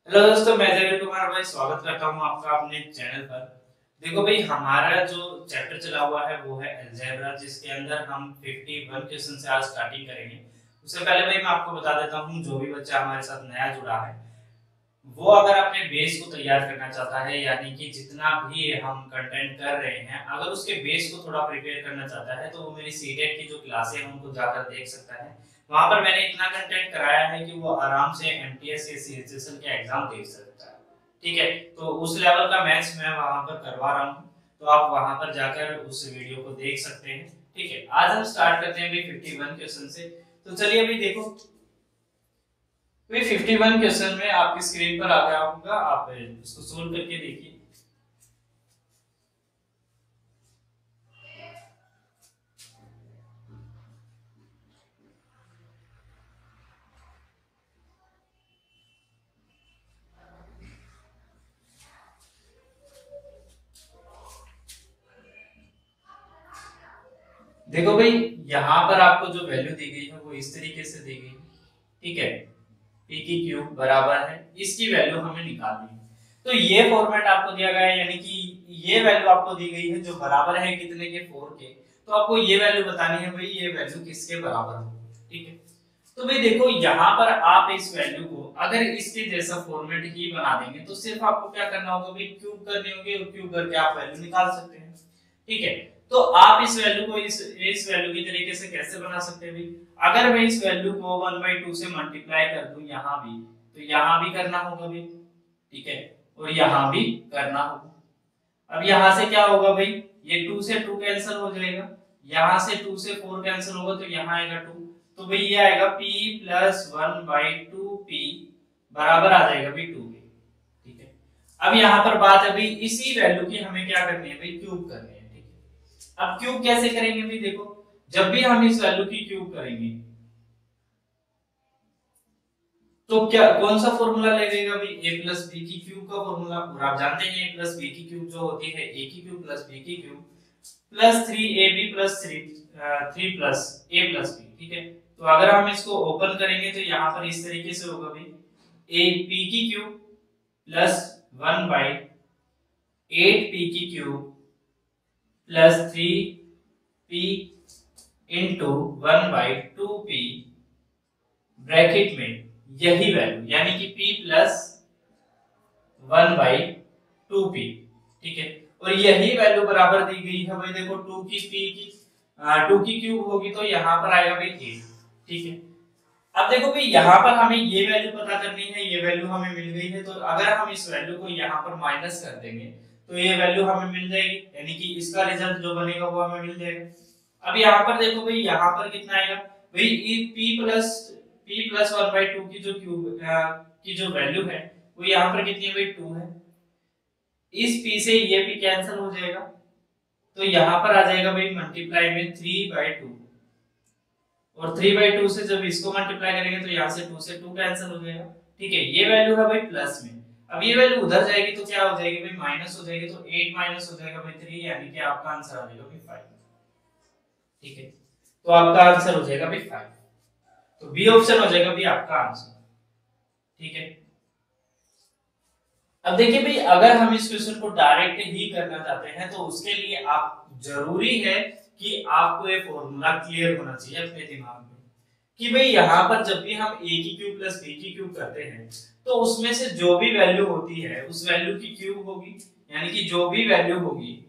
Hello दोस्तों, मैं जयवीर कुमार भाई स्वागत करता हूं आपका अपने चैनल पर। देखो भाई, हमारा जो चैप्टर चला हुआ है वो है अलजेब्रा, जिसके अंदर हम 51 क्वेश्चन से आज स्टार्टिंग करेंगे। उससे पहले भाई मैं आपको बता देता हूं, जो भी बच्चा हमारे साथ नया जुड़ा है वो अगर अपने बेस को तैयार करना चाहता है, यानी कि जितना भी हम कंटेंट कर रहे हैं अगर उसके बेस को थोड़ा प्रिपेयर करना चाहता है, तो वो मेरी सीटेट की जो क्लासें हैं उनको जाकर देख सकता है। वहां पर मैंने इतना कंटेंट कराया है कि वो आराम से एमटीएस या सीएचएसएल के एग्जाम दे सकता है। ठीक है, तो उस लेवल का मैथ्स मैं वहां पर करवा रहा हूँ, तो आप वहां पर जाकर उस वीडियो को देख सकते हैं। ठीक है, आज हम स्टार्ट करते हैं भाई 51 क्वेश्चन से। तो चलिए अभी देखो, तो 51 क्वेश्चन में आपकी स्क्रीन पर आ गया होगा, आप इसको सोल्व करके देखिए। देखो भाई, यहाँ पर आपको जो वैल्यू दी गई है वो इस तरीके से दी गई है। ठीक है, पी की क्यूब बराबर है, इसकी वैल्यू हमें निकालनी है। तो ये फॉर्मेट आपको दिया गया है, यानी कि ये वैल्यू आपको दी गई है जो बराबर है कितने के, 4 के। तो आपको ये वैल्यू बतानी है भाई, ये वैल्यू किसके बराबर हो। ठीक है, तो भाई देखो यहाँ पर आप इस वैल्यू को अगर इसके जैसा फॉर्मेट ही बना देंगे तो सिर्फ आपको क्या करना होगा भाई, क्यूब करनी होगी, और क्यूब करके आप वैल्यू निकाल सकते हैं। ठीक है, तो आप इस वैल्यू को इस वैल्यू की तरीके से कैसे बना सकते हैं भाई, अगर मैं इस वैल्यू को 1/2 से मल्टीप्लाई कर दूं यहाँ भी, तो यहाँ भी करना होगा भाई। ठीक है, और यहाँ भी करना होगा। अब यहाँ से क्या होगा भाई, ये 2 से 2 कैंसिल हो जाएगा, यहाँ से 2 से 4 कैंसिल होगा, तो यहाँ आएगा 2। तो भाई ये आएगा p प्लस 1/2p बराबर आ जाएगा भाई 2 के। ठीक है, अब यहाँ पर बात है भाई, इसी वैल्यू की हमें क्या करनी है भाई, क्यूब करनी है। ठीक है, अब क्यूब कैसे करेंगे भाई, देखो जब भी हम इस वैल्यू की क्यूब करेंगे तो क्या कौन सा फॉर्मूला लगेगा भाई, a प्लस बी की क्यूब का फॉर्मूला। और आप जानते हैं a प्लस बी की क्यूब जो होती है a की क्यूब प्लस b की cube plus 3ab plus 3 plus a plus b। ठीक है, तो अगर हम इसको ओपन करेंगे तो यहाँ पर इस तरीके से होगा भाई, a p की क्यूब प्लस 1/8p की cube plus 3p into 1/2p bracket में यही वैल्यू, यानी कि p प्लस 1/2p। ठीक है, और यही वैल्यू बराबर दी गई है भाई, देखो 2 की p की 2 की क्यूब होगी तो यहाँ पर आएगा भाई 8। ठीक है, अब देखो भाई यहाँ पर हमें ये वैल्यू पता करनी है, ये वैल्यू हमें मिल गई है, तो अगर हम इस वैल्यू को यहाँ पर माइनस कर देंगे तो ये वैल्यू हमें मिल जाएगी, यानी कि इसका रिजल्ट जो बनेगा वो हमें मिल जाएगा। अब यहाँ पर देखो भाई, यहाँ पर कितना आएगा भाई, p प्लस 1/2 की जो क्यूब की जो वैल्यू है वो यहाँ पर कितनी है भाई, 2 है। इस p से ये p कैंसिल हो जाएगा, तो यहाँ पर आ जाएगा भाई मल्टीप्लाई में 3/2, और 3/2 से जब इसको मल्टीप्लाई करेंगे तो यहाँ से 2 से 2 कैंसिल हो जाएगा। ठीक है, ये वैल्यू है भाई प्लस में, अब ये वैल्यू उधर जाएगी तो क्या हो जाएगी भाई, माइनस हो जाएगी, तो 8 माइनस हो जाएगा भाई 3, यानी कि आपका आंसर आ जाएगा भाई 5। ठीक है, तो आपका आंसर हो जाएगा भाई 5, तो बी ऑप्शन हो जाएगा भाई आपका आंसर। ठीक है, अब देखिए भाई, अगर हम इस क्वेश्चन को डायरेक्ट ही करना चाहते हैं तो उसके लिए आप जरूरी है कि आपको ये फॉर्मूला क्लियर होना चाहिए अपने दिमाग में, कि भाई यहाँ पर जब भी हम a की क्यूब प्लस b की क्यूब करते हैं तो उसमें से जो भी वैल्यू होती है उस वैल्यू की क्यूब होगी, यानी कि जो भी वैल्यू होगी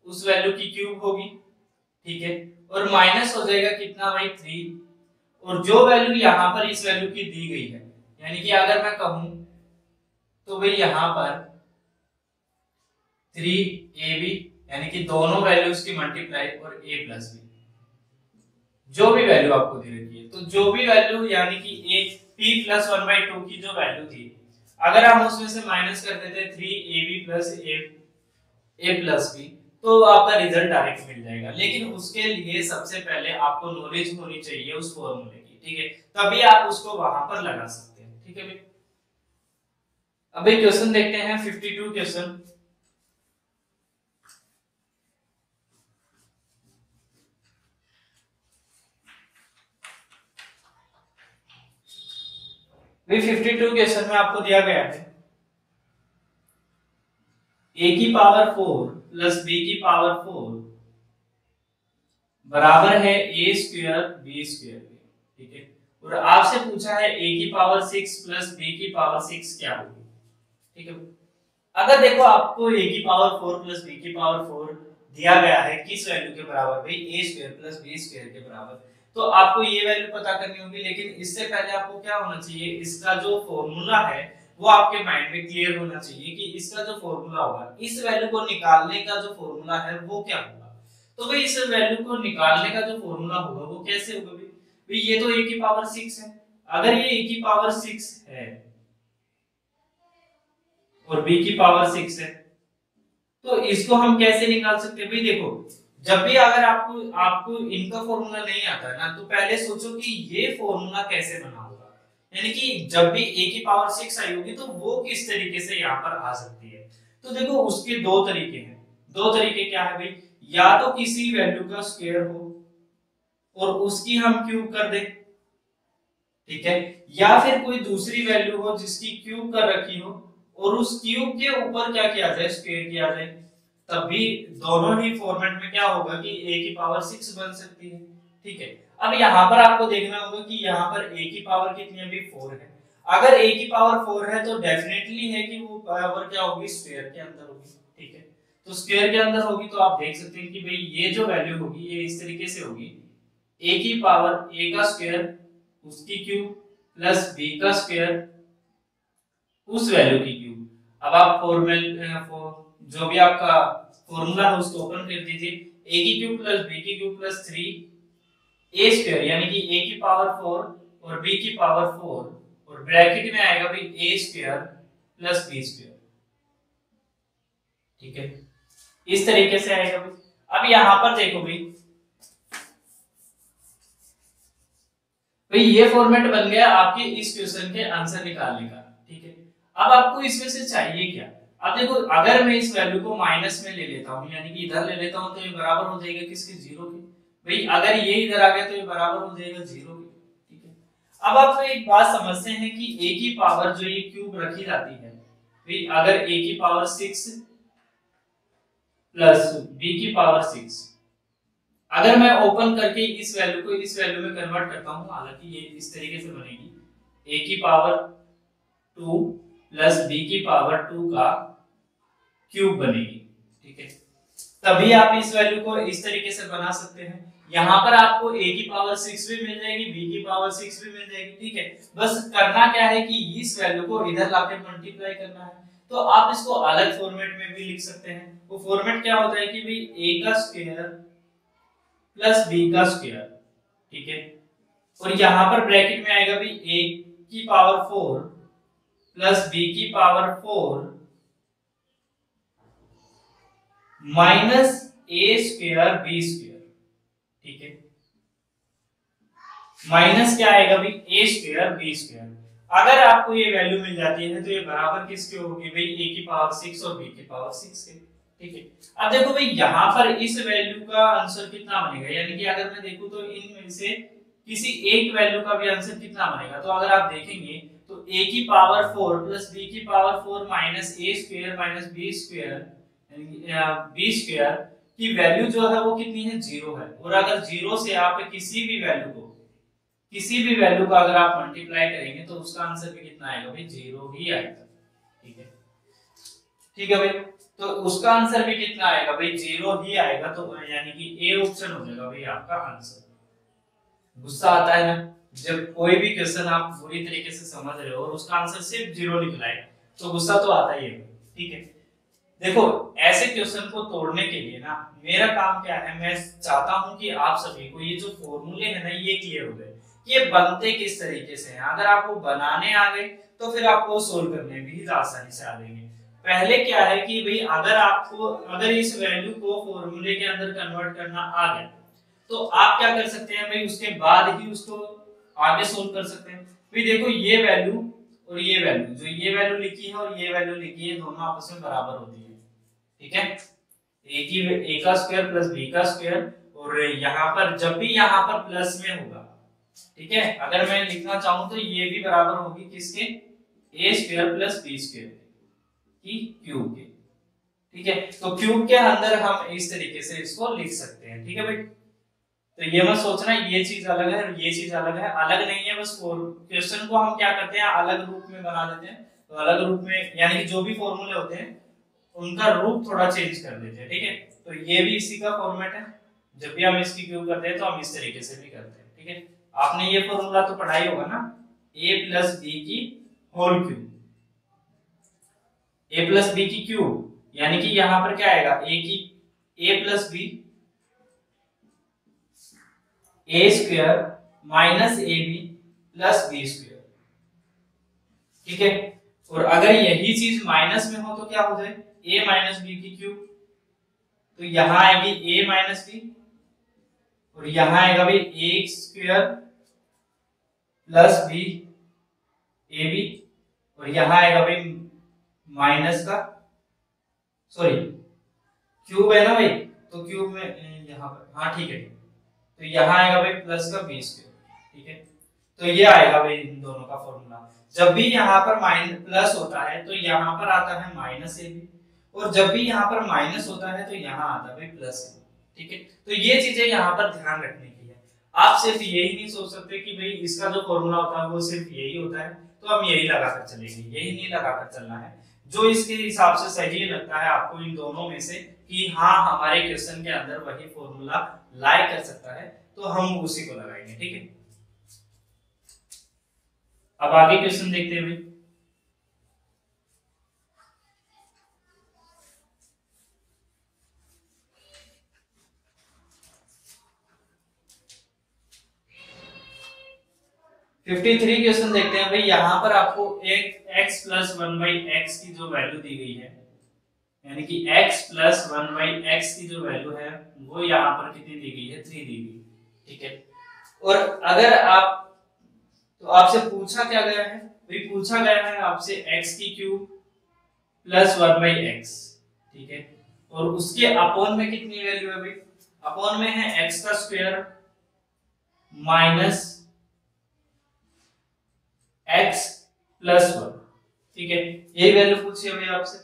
उस वैल्यू की क्यूब होगी। ठीक है, और माइनस हो जाएगा कितना भाई, 3, और जो वैल्यू यहाँ पर इस वैल्यू की दी गई है, यानी कि अगर मैं कहूं तो भाई यहाँ पर 3ab, यानी कि दोनों वैल्यूज की मल्टीप्लाई और a प्लस b, जो भी वैल्यू आपको दे रखी है, तो जो भी वैल्यू यानी कि a p प्लस 1/2 की जो वैल्यू थी, अगर हम उसमें से माइनस कर देते 3ab plus a plus b, तो आपका रिजल्ट डायरेक्ट मिल जाएगा। लेकिन उसके लिए सबसे पहले आपको नॉलेज होनी चाहिए उस फॉर्मूले की। ठीक है, तभी आप उसको वहां पर लगा सकते हैं। ठीक है भाई, अभी क्वेश्चन देखते हैं 52 क्वेश्चन। भाई 52 क्वेश्चन में आपको दिया गया है a की पावर 4 प्लस b की पावर 4 बराबर है a स्क्वायर b स्क्वायर के, ठीक है। और आपसे पूछा है a की पावर 6 प्लस b की पावर 6 क्या होगी, ठीक है। अगर देखो आपको a की पावर 4 प्लस b की पावर 4 दिया गया है किस वैल्यू के बराबर, भाई a square plus b square के बराबर, तो आपको ये वैल्यू पता करनी होगी। लेकिन इससे पहले आपको क्या होना चाहिए, इसका जो फॉर्मूला है वो आपके माइंड में क्लियर होना चाहिए कि इसका जो फॉर्मूला होगा, इस वैल्यू को निकालने का जो फॉर्मूला है वो क्या होगा। तो भाई इस वैल्यू को निकालने का जो फॉर्मूला होगा वो कैसे होगा भाई, ये तो a की पावर 6 है, अगर ये a की पावर 6 है और b की पावर 6 है तो इसको हम कैसे निकाल सकते हैं भाई। देखो जब भी अगर आपको आपको इनका फॉर्मूला नहीं आता है ना, तो पहले सोचो कि ये फॉर्मूला कैसे बना होगा, यानी कि जब भी a की पावर 6 आई होगी तो वो किस तरीके से यहाँ पर आ सकती है। तो देखो उसके दो तरीके हैं, दो तरीके क्या है भाई, या तो किसी वैल्यू का स्क्वायर हो और उसकी हम क्यूब कर दें, ठीक है, या फिर कोई दूसरी वैल्यू हो जिसकी क्यूब कर रखी हो और उस क्यूब के ऊपर क्या किया जाए, स्क्वायर किया जाए, तब भी दोनों ही फॉर्मेट में क्या होगा कि a की पावर 6 बन सकती है, ठीक है। अब यहाँ पर आपको देखना होगा कि यहाँ पर a की पावर कितनी है, अभी 4 है। अगर a की पावर 4 है तो डेफिनेटली है कि वो पावर क्या होगी, स्क्वायर के अंदर होगी, ठीक है। तो स्क्वायर के अंदर होगी तो आप देख सकते हैं कि भाई ये जो वैल्यू होगी ये इस तरीके से होगी, a की पावर a का स्क्वायर उसकी क्यूब प्लस b का स्क्वायर उस वैल्यू की क्यूब। अब आप जो भी आपका फॉर्मूला है उसको ओपन कर दीजिए, a की क्यूब प्लस b की क्यूब प्लस 3 a स्क्वायर यानी कि a की पावर 4 और b की पावर 4 और ब्रैकेट में आएगा भाई a square plus b square, ठीक है। इस तरीके से आएगा भाई। अब यहां पर देखो भाई ये फॉर्मेट बन गया आपके इस क्वेश्चन के आंसर निकालने का, ठीक है। अब आपको इसमें से चाहिए क्या, अब देखो अगर मैं इस वैल्यू को माइनस में ले लेता हूं यानी कि इधर ले लेता हूं तो ये बराबर हो जाएगा किसके, जीरो के। भाई अगर ये इधर आ गया तो ये बराबर हो जाएगा जीरो के, ठीक है। अब आप एक बात समझते हैं कि a की पावर जो ये क्यूब रखी जाती है, भाई अगर a की पावर 6 प्लस b की पावर 6, अगर मैं ओपन करके इस वैल्यू को इस वैल्यू में कन्वर्ट करता हूं, हालांकि ये इस तरीके से बनेगी a की पावर 2 प्लस b की पावर 2 का क्यूब बनेगी, ठीक है। तभी आप इस वैल्यू को इस तरीके से बना सकते हैं। यहाँ पर आपको a की पावर 6 भी मिल जाएगी, b की पावर 6 भी मिल जाएगी, ठीक है। बस करना क्या है कि इस वैल्यू को इधर लाके मल्टीप्लाई करना है। तो आप इसको अलग फॉर्मेट में भी लिख सकते हैं। वो फॉर्मेट क्या होता है कि भाई a का स्क्वायर प्लस b का स्क्वायर, ठीक है। और यहाँ पर ब्रैकेट में आएगा भाई a की पावर 4 प्लस b की power 4 minus a square b square, ठीक है। माइनस क्या आएगा भाई a स्क्वायर b स्क्वायर। अगर आपको ये वैल्यू मिल जाती है तो ये बराबर किसके होगी भाई, a की पावर 6 और b की पावर 6 के, ठीक है। अब देखो भाई यहाँ पर इस वैल्यू का आंसर कितना बनेगा, यानी कि अगर मैं देखूं तो इनमें से किसी एक वैल्यू का भी आंसर कितना बनेगा। तो अगर आप देखेंगे तो a की पावर 4 प्लस b की power 4 minus a square minus b square b square की वैल्यू जो है वो कितनी है, जीरो है। और अगर जीरो से आप किसी भी वैल्यू को अगर आप मल्टीप्लाई करेंगे तो उसका आंसर भी कितना आएगा भाई, जीरो ही आएगा, ठीक है। ठीक है भाई, तो उसका आंसर भी कितना आएगा भाई, जीरो ही आएगा। तो यानी कि ए ऑप्शन हो जाएगा भाई आपका आंसर। गुस्सा आता है ना जब कोई भी क्वेश्चन आप पूरी तरीके से समझ रहे हो और उसका आंसर सिर्फ जीरो निकला है, तो गुस्सा तो आता ही है, ठीक है। देखो ऐसे क्वेश्चन को तोड़ने के लिए ना मेरा काम क्या है, मैं चाहता हूं कि आप सभी को ये जो फॉर्मूले हैं ना ये क्लियर हो गए, ये बनते किस तरीके से हैं। अगर आपको बनाने आ गए तो फिर आपको सोल्व करने भी आसानी से आ जाएंगे। पहले क्या है कि भाई अगर इस वैल्यू को फॉर्मूले के अंदर कन्वर्ट करना आ गया तो आप क्या कर सकते हैं भाई, उसके बाद ही उसको आगे सोल्व कर सकते हैं। भाई देखो ये वैल्यू और ये वैल्यू, जो ये वैल्यू लिखी है और ये वैल्यू लिखी है, दोनों आपस में बराबर होती है, ठीक है। a का स्क्वायर प्लस b का स्क्वायर, और यहाँ पर जब भी यहाँ पर प्लस में होगा, ठीक है, अगर मैं लिखना चाहूं तो ये भी बराबर होगी किसके, a square plus b square की क्यूब के, ठीक है। तो क्यूब के अंदर हम इस तरीके से इसको लिख सकते हैं, ठीक है भाई। तो ये मत सोचना ये चीज अलग है और ये चीज अलग है, अलग नहीं है, बस क्वेश्चन को हम क्या करते हैं अलग रूप में बना देते हैं। तो अलग रूप में यानी कि जो भी फॉर्मूले होते हैं उनका रूप थोड़ा चेंज कर देते हैं, ठीक है। तो ये भी इसी का फॉर्मेट है, जब भी हम इसकी क्यूब करते हैं तो हम इस तरीके से भी करते हैं, ठीक है। आपने ये फॉर्मूला तो पढ़ा ही होगा ना, a प्लस बी की whole cube, a plus B की क्यूब यानी कि यहां पर क्या आएगा a plus B A square minus A B plus B square, ठीक है। और अगर यही चीज माइनस में हो तो क्या हो जाए a माइनस बी की क्यूब, तो यहां आएगी a माइनस बी और यहां आएगा भाई A square plus B A B और यहां आएगा भाई माइनस का सॉरी क्यूब है ना भाई, तो क्यूब में यहां पर हाँ ठीक है, तो यहां आएगा भाई प्लस का बी स्क्वायर, ठीक है। तो ये आएगा भाई इन दोनों का फॉर्मूला। जब भी यहाँ पर माइनस प्लस होता है तो यहाँ पर आता है माइनस ए बी, और जब भी यहाँ पर माइनस होता है तो यहाँ आता है भाई प्लस ए बी, ठीक है। तो ये चीजें यहाँ पर ध्यान रखने की है। आप सिर्फ यही नहीं सोच सकते कि भाई इसका जो फॉर्मूला होता है वो सिर्फ यही होता है तो हम यही लगाकर चलेंगे, यही नहीं लगाकर चलना है। जो इसके हिसाब से सही लगता है आपको इन दोनों में से कि हाँ हमारे क्वेश्चन के अंदर वही फॉर्मूला लाई कर सकता है तो हम उसी को लगाएंगे, ठीक है। अब आगे क्वेश्चन देखते हैं भाई। (53) क्वेश्चन देखते हैं भाई। यहाँ पर आपको एक x प्लस 1/x की जो वैल्यू दी गई है, यानी कि x प्लस 1/x की जो वैल्यू है वो यहाँ पर कितनी दी गई है 3 दी गई, ठीक है। और अगर आप तो आपसे पूछा क्या गया है भाई, पूछा गया है आपसे x की क्यूब प्लस 1/x, ठीक है। और उसके अपॉन में कितनी वैल्यू है भाई, अपॉन में है x का स्क्वायर माइनस x प्लस 1, ठीक है। यही वैल्यू पूछी है भाई आपसे।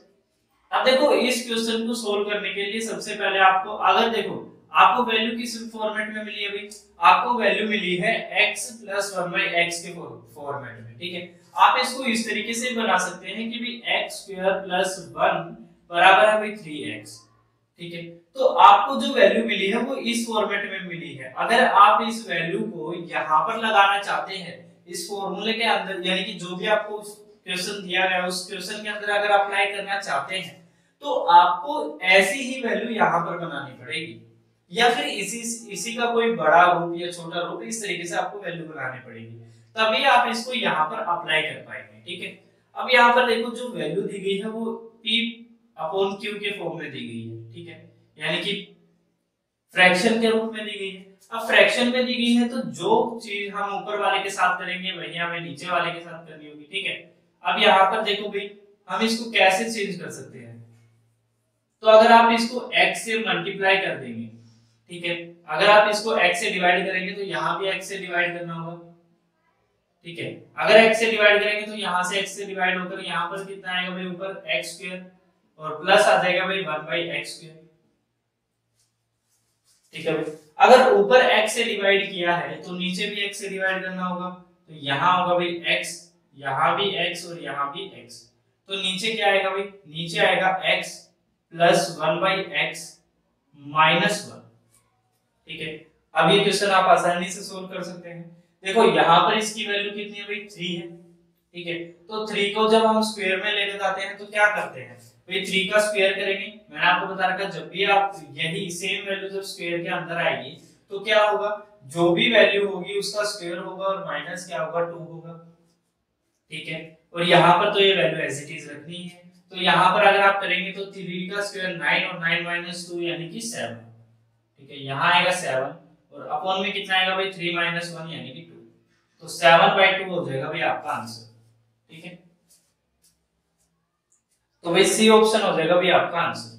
अब देखो इस क्वेश्चन को सोल्व करने के लिए सबसे पहले आपको अगर देखो आपको वैल्यू किस फॉर्मेट में मिली है भाई, आपको वैल्यू मिली है x प्लस 1/x के फॉर्मेट में, ठीक है। आप इसको इस तरीके से बना सकते हैं कि भाई x स्क्वायर प्लस 1 बराबर है भाई 3x, ठीक है। तो आपको जो वैल्यू मिली है वो इस फॉर्मेट में मिली है। अगर आप इस वैल्यू को यहाँ पर लगाना चाहते हैं इस फॉर्मूले के अंदर, यानी कि जो भी आपको क्वेश्चन दिया गया है उस क्वेश्चन के अंदर अगर अप्लाई करना चाहते हैं तो आपको ऐसी ही वैल्यू यहाँ पर बनानी पड़ेगी, या फिर इसी का कोई बड़ा रूप या छोटा रूप इस तरीके से आपको वैल्यू बनानी पड़ेगी, तभी आप इसको यहाँ पर अप्लाई कर पाएंगे, ठीक है। अब यहाँ पर देखो जो वैल्यू दी गई है वो p अपॉन q के फॉर्म में दी गई है, ठीक है, यानी कि फ्रैक्शन के रूप में दी गई है। अब फ्रैक्शन में दी गई है तो जो चीज हम ऊपर वाले के साथ करेंगे वही हमें नीचे वाले के साथ करनी होगी, ठीक है। अब यहाँ पर देखो भाई हम इसको कैसे चेंज कर सकते हैं, तो अगर आप इसको x से मल्टीप्लाई कर देंगे, ठीक है, अगर आप इसको x से डिवाइड करेंगे तो यहाँ भी x से डिवाइड करना होगा, ठीक है। अगर x से डिवाइड करेंगे तो यहाँ से x से डिवाइड होकर यहाँ पर कितना आएगा भाई ऊपर x स्क्वायर और प्लस आ जाएगा भाई 1/x स्क्वायर, ठीक है भाई। अगर ऊपर x से डिवाइड किया है तो नीचे भी x से डिवाइड करना होगा, तो यहाँ होगा भाई x, यहाँ भी x और यहाँ भी x, तो नीचे क्या आएगा भाई, नीचे आएगा x प्लस 1/x माइनस 1, ठीक है। अब ये क्वेश्चन आप आसानी से सोल्व कर सकते हैं। देखो यहाँ पर इसकी वैल्यू कितनी है भाई 3 है, ठीक है। तो 3 को जब हम स्क्वायर में लेके जाते हैं तो क्या करते हैं भाई 3 का स्क्वायर करेंगे। मैंने आपको बता रखा जब भी आप यही सेम वैल्यू जब स्क्वायर के अंदर आएगी तो क्या होगा, जो भी वैल्यू होगी उसका स्क्वायर होगा और माइनस क्या होगा 2 होगा, ठीक है। और यहाँ पर तो ये वैल्यू एज इट इज रखनी है, तो यहाँ पर अगर आप करेंगे तो 3 का स्क्वायर 9 और 9 माइनस 2 यानी कि 7, ठीक है। यहाँ आएगा 7 और अपॉन में कितना आएगा भाई 3 माइनस 1 यानी कि 2, तो 7/2 हो जाएगा भाई आपका आंसर, ठीक है। तो भाई सी ऑप्शन हो जाएगा भाई आपका आंसर।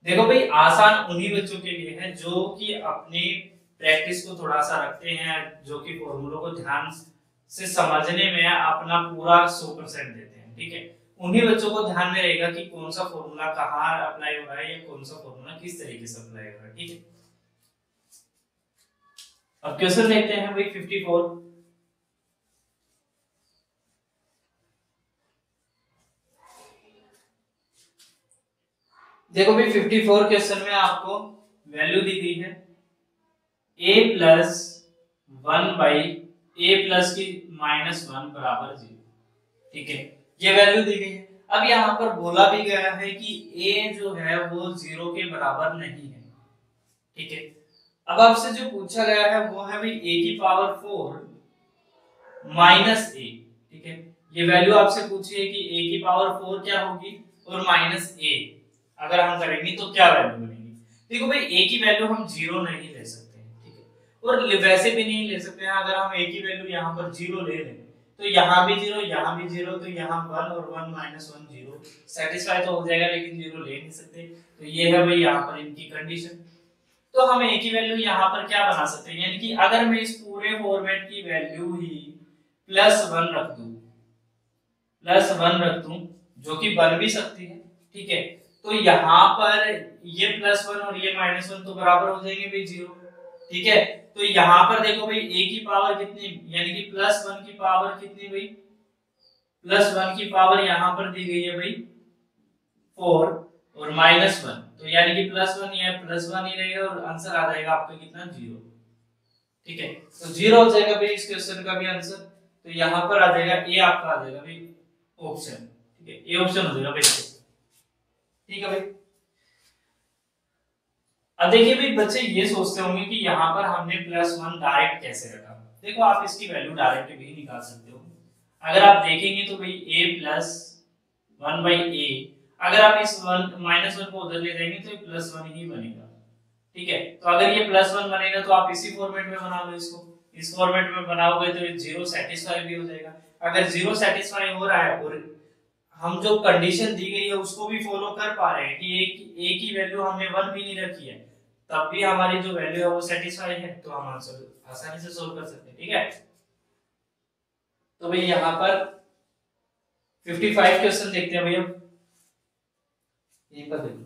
देखो भाई आसान उन्हीं बच्चों के लिए है जो कि अपनी प्रैक्टिस को थोड़ा सा रखते हैं, जो कि फॉर्मूलों को ध्यान से समझने में अपना पूरा 100% देते हैं, ठीक है। उन्हीं बच्चों को ध्यान में रहेगा कि कौन सा फॉर्मूला कहाँ अप्लाई हो रहा है या कौन सा फॉर्मूला किस तरीके से अप्लाई हो रहा है। ठीक है, अब क्वेश्चन देखते हैं भाई 54। देखो भाई 54 क्वेश्चन में आपको वैल्यू दी गई है a plus 1 by A plus की -1 बराबर 0। ठीक है, ये वैल्यू दी गई है। अब यहाँ पर बोला भी गया है कि a जो है वो 0 के बराबर नहीं है। ठीक है, अब आपसे जो पूछा गया है वो है भाई a की पावर 4 माइनस ए। ठीक है, ये वैल्यू आपसे पूछी है कि a की पावर 4 क्या होगी और माइनस a अगर हम करेंगे तो क्या वैल्यू बनेगी। देखो भाई a की वैल्यू हम 0 नहीं ले सकते हैं। ठीक है, और वैसे भी नहीं ले सकते हैं। अगर हम a की वैल्यू यहाँ पर 0 ले लें तो यहाँ भी 0, यहाँ भी 0, तो यहाँ 1 और 1 माइनस 1 0 सेटिस्फाई तो हो जाएगा, लेकिन 0 ले नहीं सकते। तो ये है भाई यहाँ पर इनकी कंडीशन। तो हम a की वैल्यू यहाँ पर क्या बना सकते हैं, यानी कि अगर मैं इस पूरे फॉर्मेट की वैल्यू ही +1 रख दूं, +1 रख दूं, जो कि बन भी सकती है। ठीक है, तो यहाँ पर ये +1 और ये -1 तो बराबर हो जाएंगे भाई 0। ठीक है, तो यहाँ पर देखो भाई a की पावर कितनी, यानी कि +1 की पावर कितनी भाई, +1 की पावर यहाँ पर दी गई है भाई 4 और -1, तो यानी कि +1 या +1 ही रहेगा और आंसर आ जाएगा आपका कितना 0। ठीक है, तो 0 हो जाएगा भाई इस क्वेश्चन का भी आंसर। तो यहाँ पर आ जाएगा ए, आपका आ जाएगा भाई ऑप्शन। ठीक है, ए ऑप्शन हो जाएगा भाई। ठीक है भाई, अब देखिए भाई बच्चे ये सोचते होंगे कि यहाँ पर हमने +1 डायरेक्ट कैसे रखा। देखो आप इसकी वैल्यू डायरेक्ट भी निकाल सकते हो। अगर आप देखेंगे तो भाई a प्लस 1 बाई ए, अगर आप इस -1 को उधर ले जाएंगे तो ये +1 ही बनेगा। ठीक है, तो अगर ये +1 बनेगा तो आप इसी फॉर्मेट में बना लो इसको। इस फॉर्मेट में बनाओगे तो ये 0 सेटिस्फाई भी हो जाएगा। अगर 0 सेटिस्फाई हो रहा है और हम जो कंडीशन दी गई है उसको भी फॉलो कर पा रहे हैं कि a की वैल्यू हमने 1 भी नहीं रखी है, तब भी हमारी जो वैल्यू है वो सेटिस्फाई है, तो हम आंसर आसानी से सोल्व कर सकते हैं। ठीक है, तो भाई यहाँ पर 55 क्वेश्चन देखते हैं भैया। यहीं पर देखो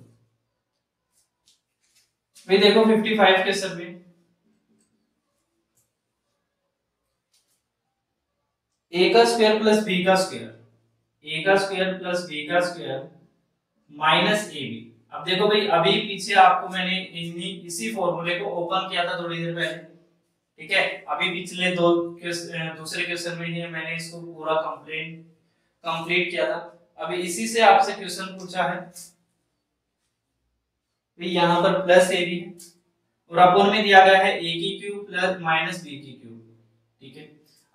भाई, देखो 55 क्वेश्चन में a का स्क्वायर प्लस b का स्क्वायर, a का स्क्वायर प्लस b का स्क्वायर माइनस ab। अब देखो भाई, अभी पीछे आपको मैंने इसी फॉर्मूले को ओपन किया था थोड़ी देर पहले। ठीक है, अभी पिछले दूसरे क्वेश्चन में ही मैंने इसको पूरा कंप्लीट किया था। अभी इसी से आपसे क्वेश्चन पूछा है, यहाँ पर प्लस ए बी है और अपोन में दिया गया है a की क्यूब प्लस माइनस b की क्यूब। ठीक है,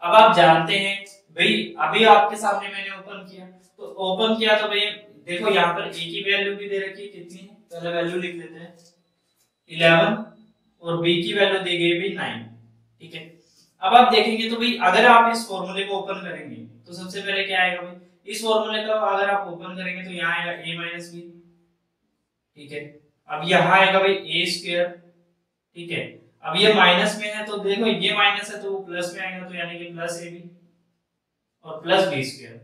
अब आप जानते हैं भाई, अभी आपके सामने मैंने ओपन किया, तो ओपन किया तो भाई देखो यहाँ पर a की वैल्यू भी दे रखी है, कितनी है पहले वैल्यू लिख लेते हैं 11 और b की वैल्यू दी गई भाई 9। ठीक है, अब आप देखेंगे तो भाई अगर आप इस फॉर्मूले को ओपन करेंगे तो सबसे पहले क्या आएगा भाई, इस फॉर्मूले का अगर आप ओपन करेंगे तो यहाँ आएगा a माइनस बी। ठीक है, अब यहाँ आएगा भाई a स्क्वायर। ठीक है, अब ये माइनस में है तो देखो ये माइनस है तो वो प्लस में आएगा, तो यानी कि प्लस ए बी और प्लस बी स्क्वायर।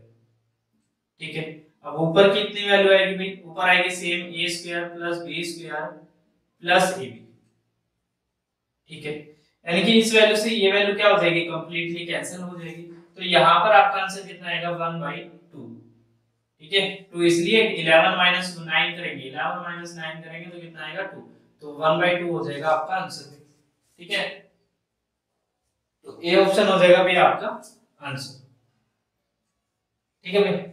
ठीक है, अब ऊपर कितनी वैल्यू आएगी भाई, ऊपर आएगी same a square plus B square plus A B. ठीक है, यानी कि इस वैल्यू से ये वैल्यू क्या हो जाएगी, कंप्लीटली कैंसिल हो जाएगी। तो यहाँ पर आपका आंसर कितना आएगा 1/2। ठीक है, तो इसलिए 11 माइनस 9 करेंगे, 11 माइनस 9 करेंगे तो कितना आएगा 2, तो 1/2 हो जाएगा आपका आंसर। ठीक है, तो ए ऑप्शन हो जाएगा भाई आपका आंसर। ठीक है भाई,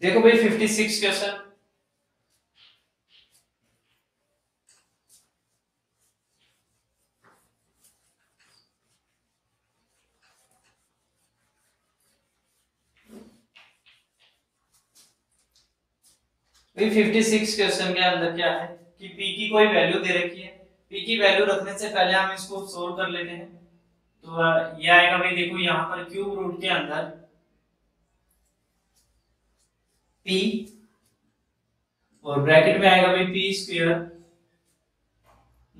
देखो भाई 56 क्वेश्चन, भाई 56 क्वेश्चन के अंदर क्या है कि p की कोई वैल्यू दे रखी है। p की वैल्यू रखने से पहले हम इसको सोल्व कर लेते हैं। तो ये आएगा भाई, देखो यहाँ पर क्यूब रूट के अंदर p और ब्रैकेट में आएगा भाई p square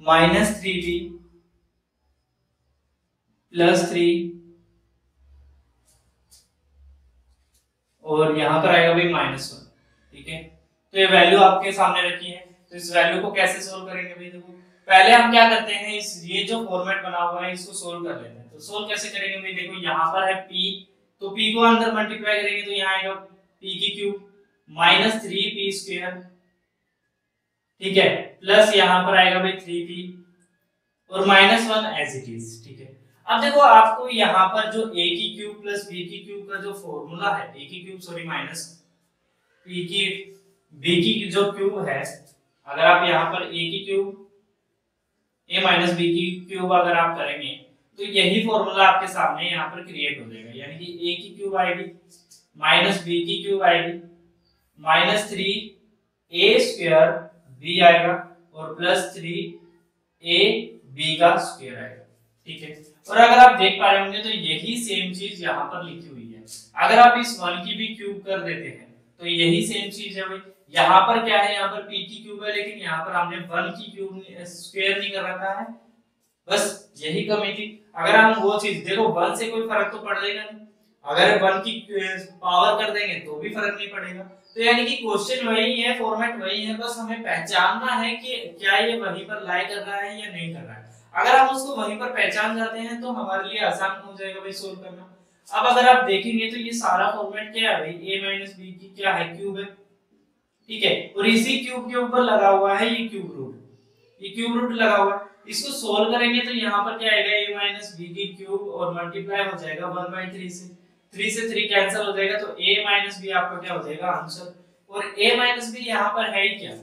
minus 3p plus 3 और यहाँ पर आएगा भाई -1, ठीक है। तो ये वैल्यू आपके सामने रखी है, तो इस वैल्यू को कैसे सोल्व करेंगे भाई? देखो पहले हम क्या करते हैं, इस ये जो फॉर्मेट बना हुआ है इसको सोल्व कर लेते हैं। तो सोल्व कैसे करेंगे भाई? देखो यहाँ पर है p, तो p को अंदर मल्टीप्लाई करेंगे तो यहाँ आएगा p की क्यूब -3p², ठीक है, प्लस यहाँ पर आएगा भाई 3p और -1 एज इट इज, ठीक है। अब देखो आपको यहाँ पर जो a की क्यूब प्लस b की क्यूब का जो फॉर्मूला है, a की क्यूब सॉरी माइनस p की b की जो क्यूब है, अगर आप यहाँ पर a की क्यूब a माइनस b की क्यूब अगर आप करेंगे तो यही फॉर्मूला आपके सामने यहाँ पर क्रिएट हो जाएगा, यानी कि a की क्यूब आएगी माइनस b की क्यूब आएगी -3a² b आएगा और +3ab का स्क्वायर आएगा, ठीक है। और अगर आप देख पा रहे होंगे तो यही सेम चीज यहाँ पर लिखी हुई है। अगर आप इस 1 की भी क्यूब कर देते हैं तो यही सेम चीज है भाई। यहाँ पर क्या है, यहाँ पर p की क्यूब है, लेकिन यहाँ पर हमने 1 की क्यूब स्क्वायर नहीं कर रखा है, बस यही कमी थी। अगर हम वो चीज देखो 1 से कोई फर्क तो पड़ेगा नहीं, अगर 1 की पावर कर देंगे तो भी फर्क नहीं पड़ेगा। तो यानी कि क्वेश्चन वही है, फॉर्मेट वही है, बस हमें पहचानना है कि क्या ये वहीं पर लाई कर रहा है या नहीं कर रहा है। अगर हम उसको वहीं पर पहचान जाते हैं तो हमारे लिए आसान हो जाएगा भाई सोल्व करना। अब अगर आप देखेंगे तो ये सारा फॉर्मेट क्या है भाई, a माइनस b की क्या है, क्यूब है, ठीक है, और इसी क्यूब के ऊपर लगा हुआ है ये क्यूब रूट, ये क्यूब रूट लगा हुआ है। इसको सोल्व करेंगे तो यहाँ पर क्या आएगा, a माइनस b की क्यूब और मल्टीप्लाई हो जाएगा 1/3 से, 3 से 3 कैंसिल हो जाएगा, तो a माइनस b आपका क्या हो जाएगा आंसर। और a माइनस b यहाँ पर है ही क्या है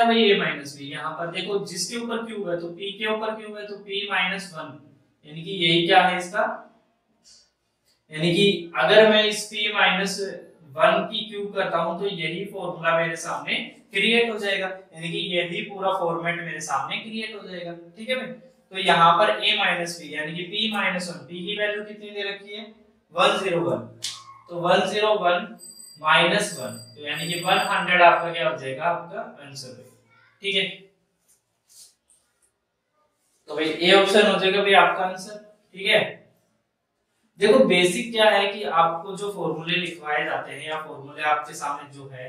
भाई, a माइनस b यहाँ पर देखो जिसके ऊपर क्यूब है तो p के ऊपर क्यूब है तो p माइनस 1, यानी कि यही क्या है इसका, यानी कि अगर मैं इस p माइनस 1 की क्यूब करता हूं तो यही फॉर्मूला मेरे सामने क्रिएट हो जाएगा, यानी कि यही पूरा फॉर्मेट मेरे सामने क्रिएट हो जाएगा, ठीक है भाई। तो यहाँ पर a माइनस b यानी कि p माइनस 1, p की वैल्यू कितनी दे रखी है 101, तो 101 माइनस 1, तो यानी कि 100 आपका क्या हो जाएगा, आपका आंसर, ठीक है। तो भाई ए ऑप्शन हो जाएगा भाई आपका आंसर, ठीक है। देखो बेसिक क्या है कि आपको जो फॉर्मूले लिखवाए जाते हैं या फॉर्मूले आपके सामने जो है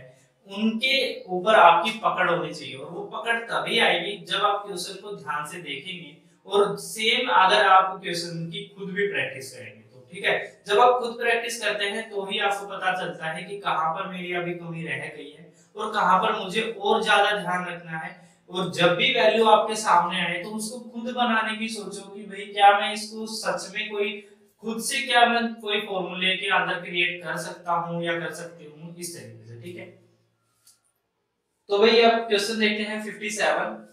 उनके ऊपर आपकी पकड़ होनी चाहिए, और वो पकड़ तभी आएगी जब आप क्वेश्चन को ध्यान से देखेंगे और सेम अगर आप क्वेश्चन की खुद भी प्रैक्टिस करेंगे तो, ठीक है। जब आप खुद प्रैक्टिस करते हैं तो ही आपको पता चलता है कि कहाँ पर मेरी अभी कमी रह गई है और कहाँ पर मुझे और ज्यादा ध्यान रखना है। और जब भी वैल्यू आपके सामने आए तो उसको खुद बनाने की सोचो कि भाई क्या मैं इसको सच में कोई खुद से क्या मैं कोई फॉर्मूले के अंदर क्रिएट कर सकता हूं या कर सकती हूं, इस तरीके से, ठीक है। तो भाई अब क्वेश्चन देखते हैं 57।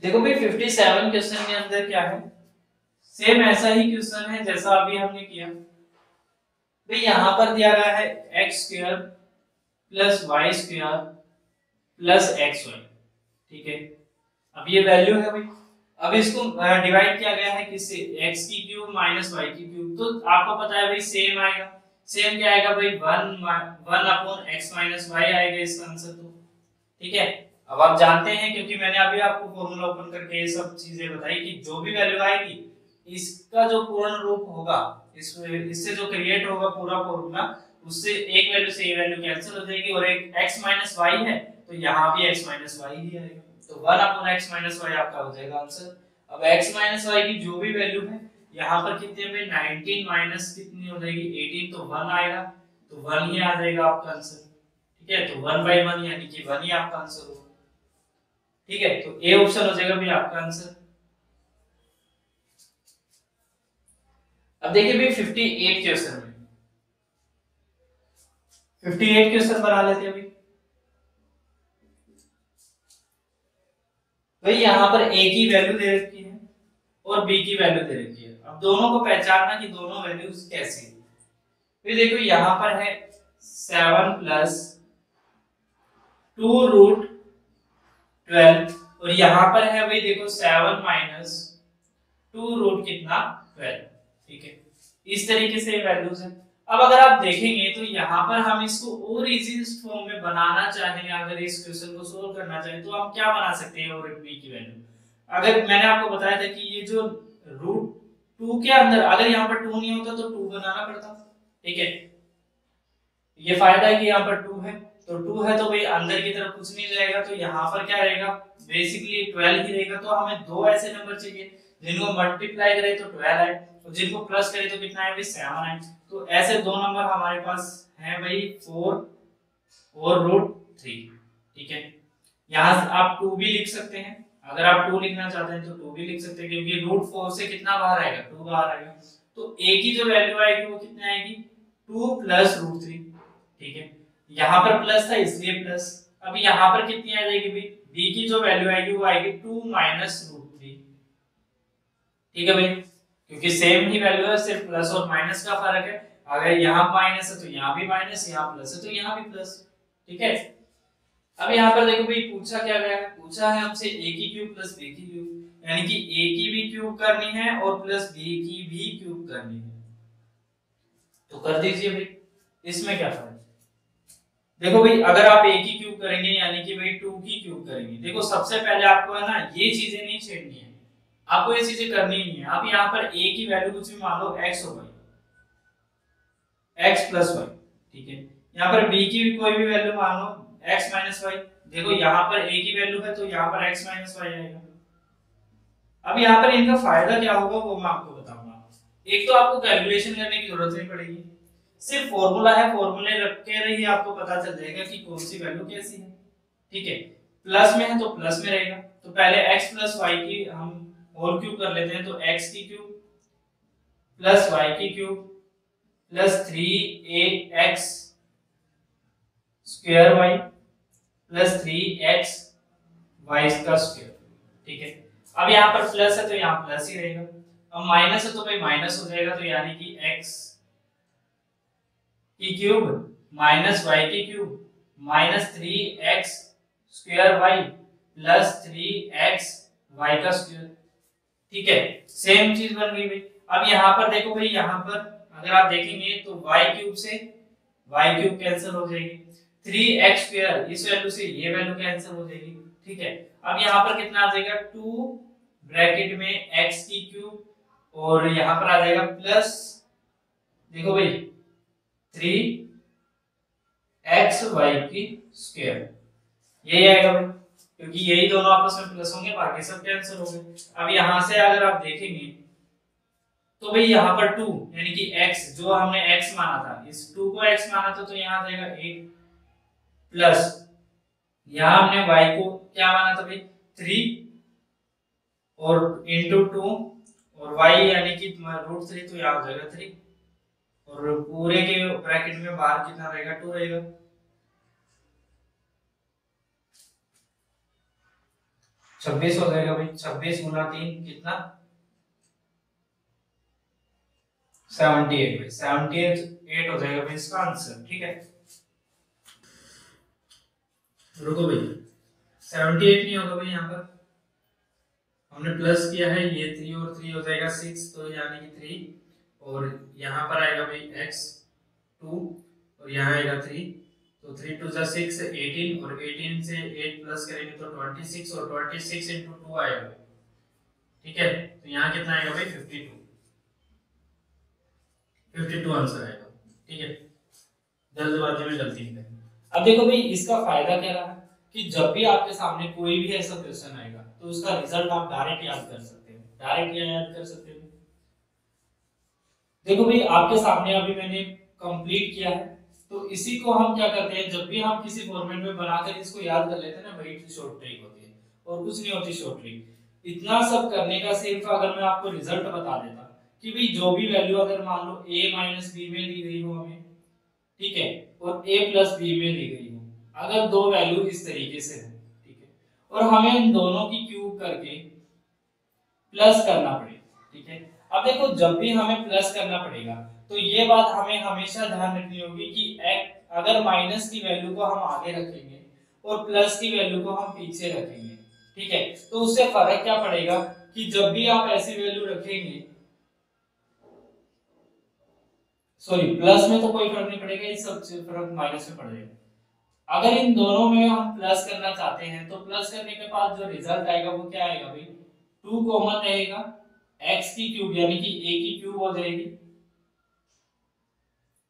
देखो भाई 57 क्वेश्चन के अंदर क्या है, सेम ऐसा ही क्वेश्चन है जैसा अभी हमने किया भाई। यहां पर दिया गया है x² plus y² plus xy, ठीक है। अब ये वैल्यू है भाई, अब इसको डिवाइड किया गया है किससे, x की क्यूब माइनस y की क्यूब, तो आपको पता है भाई सेम आएगा, सेम क्या आएगा भाई 1/x माइनस y आएगा इसका आंसर, तो ठीक है। अब आप जानते हैं क्योंकि मैंने अभी आपको फॉर्मूला ओपन करके ये सब चीजें बताई कि जो भी वैल्यू आएगी इसका जो पूर्ण रूप होगा, इससे जो क्रिएट होगा पूरा फॉर्मूला, उससे एक वैल्यू से ये वैल्यू कैंसिल हो जाएगी, और एक x माइनस y है तो यहाँ भी x माइनस y ही आएगा, तो 1/x माइनस y आपका हो जाएगा आंसर। अब x माइनस y की जो भी वैल्यू है यहाँ पर कितने में 19 माइनस कितनी हो जाएगी 18, तो 1 आएगा, तो 1 ही आ जाएगा आपका आंसर, ठीक है। तो 1/1 यानी कि 1 ही आपका आंसर होगा, ठीक है। तो ए ऑप्शन हो जाएगा भी आपका आंसर। अब देखिए भाई 58 क्वेश्चन में 58 क्वेश्चन बना लेते हैं अभी भाई। यहाँ पर a की वैल्यू दे रखी है और b की वैल्यू दे रखी है। अब दोनों को पहचानना कि दोनों वैल्यूज कैसी है। फिर देखो यहाँ पर है 7 प्लस 2√12 और यहाँ पर है भाई देखो 7 माइनस 2 रूट कितना 12, ठीक है। इस तरीके से वैल्यूज है। अब अगर आप देखेंगे तो यहाँ पर हम इसको और इजी फॉर्म में बनाना चाहें, अगर इस क्वेश्चन को सोल्व करना चाहें तो हम क्या बना सकते हैं और बी की वैल्यू। अगर मैंने आपको बताया था कि ये जो रूट 2 के अंदर अगर यहाँ पर 2 नहीं होता तो 2 बनाना पड़ता, ठीक है। ये फायदा है कि यहाँ पर 2 है, तो 2 है तो भाई अंदर की तरफ कुछ नहीं जाएगा, तो यहाँ पर क्या रहेगा, बेसिकली 12 ही रहेगा। तो हमें दो ऐसे नंबर चाहिए जिनको मल्टीप्लाई करें तो 12 है, तो जिनको प्लस करें तो कितना है भाई 7 है। तो ऐसे दो नंबर हमारे पास हैं भाई 4 और √3, ठीक है। यहाँ आप 2 भी लिख सकते हैं, अगर आप 2 लिखना चाहते हैं तो 2 भी लिख सकते हैं, क्योंकि √4 से कितना बाहर आएगा, 2 बाहर आएगा। तो a की जो वैल्यू आएगी वो कितनी आएगी, 2 + √3, ठीक है। यहाँ पर प्लस था इसलिए प्लस। अब यहाँ पर कितनी आ जाएगी भाई, b की जो वैल्यू आएगी वो आएगी 2 - √3, ठीक है भाई, क्योंकि सेम ही वैल्यू है, सिर्फ प्लस और माइनस का फर्क है। अगर यहाँ माइनस है तो यहाँ भी माइनस, यहाँ प्लस है तो यहाँ भी प्लस, ठीक है। अब यहाँ पर देखो भाई पूछा क्या गया है, पूछा है हमसे a की क्यूब प्लस b की क्यूब, यानी कि a की भी क्यूब करनी है और प्लस b की भी क्यूब करनी है, तो कर दीजिए भाई, इसमें क्या फर्क है। देखो भाई अगर आप a की क्यूब करेंगे यानी कि भाई 2 की क्यूब करेंगे, देखो सबसे पहले आपको है ना ये चीजें नहीं छेड़नी है, आपको ये चीजें करनी नहीं है। आप यहाँ पर a की वैल्यू कुछ भी मान लो x और y, x + y, ठीक है। यहाँ पर b की कोई भी वैल्यू मान लो x - y, देखो यहाँ पर a की वैल्यू है तो यहाँ पर x - y आएगा। अब यहाँ पर इनका फायदा क्या होगा वो मैं आपको बताऊंगा। एक तो आपको कैलकुलेशन करने की जरूरत नहीं पड़ेगी, सिर्फ फॉर्मूला है, फॉर्मूले रख के ही आपको पता चल जाएगा कि कौन सी वैल्यू कैसी है, ठीक है। प्लस में है तो प्लस में रहेगा, तो पहले x + y की हम होल क्यूब कर लेते हैं, तो x की क्यूब प्लस y की cube plus 3ax square y plus 3x y का स्क्वायर, ठीक है। अब यहाँ पर प्लस है तो यहाँ प्लस ही रहेगा, अब माइनस है तो भाई माइनस हो जाएगा, तो यानी कि x की क्यूब माइनस y की cube minus 3x square y plus 3x y का स्क्वायर, ठीक है। सेम चीज बन गई भाई। अब यहाँ पर देखो भाई, यहाँ पर अगर आप देखेंगे तो y क्यूब से y क्यूब कैंसिल हो जाएगी, 3x स्क्वायर इस वैल्यू से ये वैल्यू कैंसिल हो जाएगी, ठीक है। अब यहाँ पर कितना आ जाएगा, 2 ब्रैकेट में x की क्यूब और यहाँ पर आ जाएगा प्लस, देखो भाई 3xy की स्क्वायर, यही आएगा भाई, क्योंकि यही दोनों आपस में प्लस होंगे, बाकी सब कैंसिल होंगे। अब यहां से अगर आप देखेंगे तो भाई यहाँ पर 2 यानी कि x जो हमने x माना था, इस 2 को x माना था, तो यहाँ आ जाएगा 8 प्लस यहाँ हमने y को क्या माना था भाई 3 और इंटू 2 और y यानी कि √3, तो यहाँ हो जाएगा 3 और पूरे के ब्रैकेट में बाहर कितना रहेगा 2 रहेगा। छब्बीस हो जाएगा भाई, 26 गुना 3 कितना 78 भाई, 78 हो जाएगा भाई इसका आंसर, ठीक है। रुको भाई 78 नहीं होगा भाई, यहाँ पर हमने प्लस किया है, ये 3 और 3 हो जाएगा 6, तो यानी कि 3 और यहाँ पर आएगा भाई x 2 और यहाँ आएगा 3, तो 3 2 जा 6 18 और 18 से 8 प्लस करेंगे तो 26 और 26 इंटू 2 आएगा, ठीक है। तो यहाँ कितना आएगा भाई 52 आंसर आएगा, ठीक है। जल्दबाजी में गलती नहीं करेंगे। अब देखो भाई इसका फायदा क्या रहा कि जब भी आपके सामने कोई भी ऐसा क्वेश्चन आएगा तो उसका रिजल्ट आप डायरेक्ट याद कर सकते हैं, डायरेक्ट याद कर सकते हैं। देखो भाई आपके सामने अभी मैंने कंप्लीट किया है, तो इसी को हम क्या करते हैं, जब भी हम किसी फॉर्मेट में बनाकर इसको याद कर लेते हैं ना, वही शॉर्ट ट्रिक होती है और कुछ नहीं होती शॉर्ट ट्रिक। इतना सब करने का सिर्फ अगर मैं आपको रिजल्ट बता देता कि भाई जो भी वैल्यू अगर मान लो a - b में दी गई हो हमें, ठीक है, और a + b में दी गई हो, अगर दो वैल्यू इस तरीके से हो, ठीक है, और हमें इन दोनों की क्यूब करके प्लस करना पड़ेगा, ठीक है। अब देखो जब भी हमें प्लस करना पड़ेगा तो ये बात हमें हमेशा ध्यान रखनी होगी कि अगर माइनस की वैल्यू को हम आगे रखेंगे और प्लस की वैल्यू को हम पीछे रखेंगे, ठीक है, तो उससे फर्क क्या पड़ेगा कि जब भी आप ऐसी वैल्यू रखेंगे सॉरी प्लस में तो कोई फर्क नहीं पड़ेगा, इस सब से फर्क माइनस में पड़ जाएगा। अगर इन दोनों में हम प्लस करना चाहते हैं तो प्लस करने के बाद जो रिजल्ट आएगा वो क्या आएगा भाई, 2 कॉमन रहेगा, x की क्यूब यानी कि a की क्यूब हो जाएगी,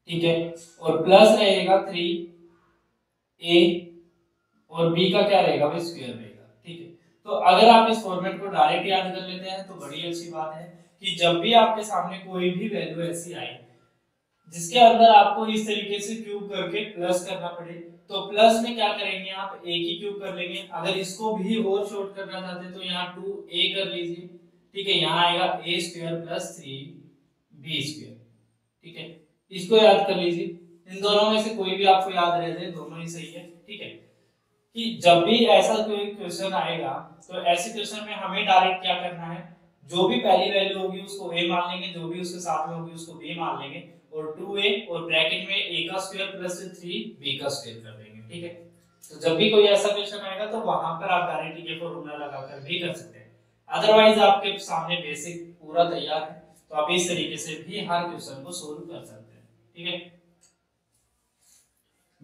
ठीक है, और प्लस रहेगा 3a और b का क्या रहेगा भाई, स्क्वायर रहेगा, ठीक है। तो अगर आप इस फॉर्मेट को डायरेक्ट याद कर लेते हैं तो बड़ी अच्छी बात है कि जब भी आपके सामने कोई भी वैल्यू ऐसी आए जिसके अंदर आपको इस तरीके से क्यूब करके प्लस करना पड़े, तो प्लस में क्या करेंगे आप, a की क्यूब कर लेंगे। अगर इसको भी और शॉर्ट करना चाहते हैं तो यहाँ 2a कर लीजिए, ठीक है, यहाँ आएगा a square plus 3b square, ठीक है, इसको याद कर लीजिए। इन दोनों में से कोई भी आपको याद रह जाए, दोनों ही सही है, ठीक है। कि जब भी ऐसा कोई क्वेश्चन आएगा तो ऐसे क्वेश्चन में हमें डायरेक्ट क्या करना है, जो भी पहली वैल्यू होगी उसको a मान लेंगे, जो भी उसके साथ में होगी उसको b मान लेंगे, और 2a और ब्रैकेट में a का स्क्वायर प्लस 3b का स्क्वायर कर देंगे, ठीक है। तो जब भी कोई ऐसा क्वेश्चन आएगा तो वहां पर आप डायरेक्ट ये फॉर्मूला लगाकर भी कर सकते हैं। अदरवाइज आपके सामने बेसिक पूरा तैयार है, तो आप इस तरीके से भी हर क्वेश्चन को सोल्व कर सकते हैं, ठीक है।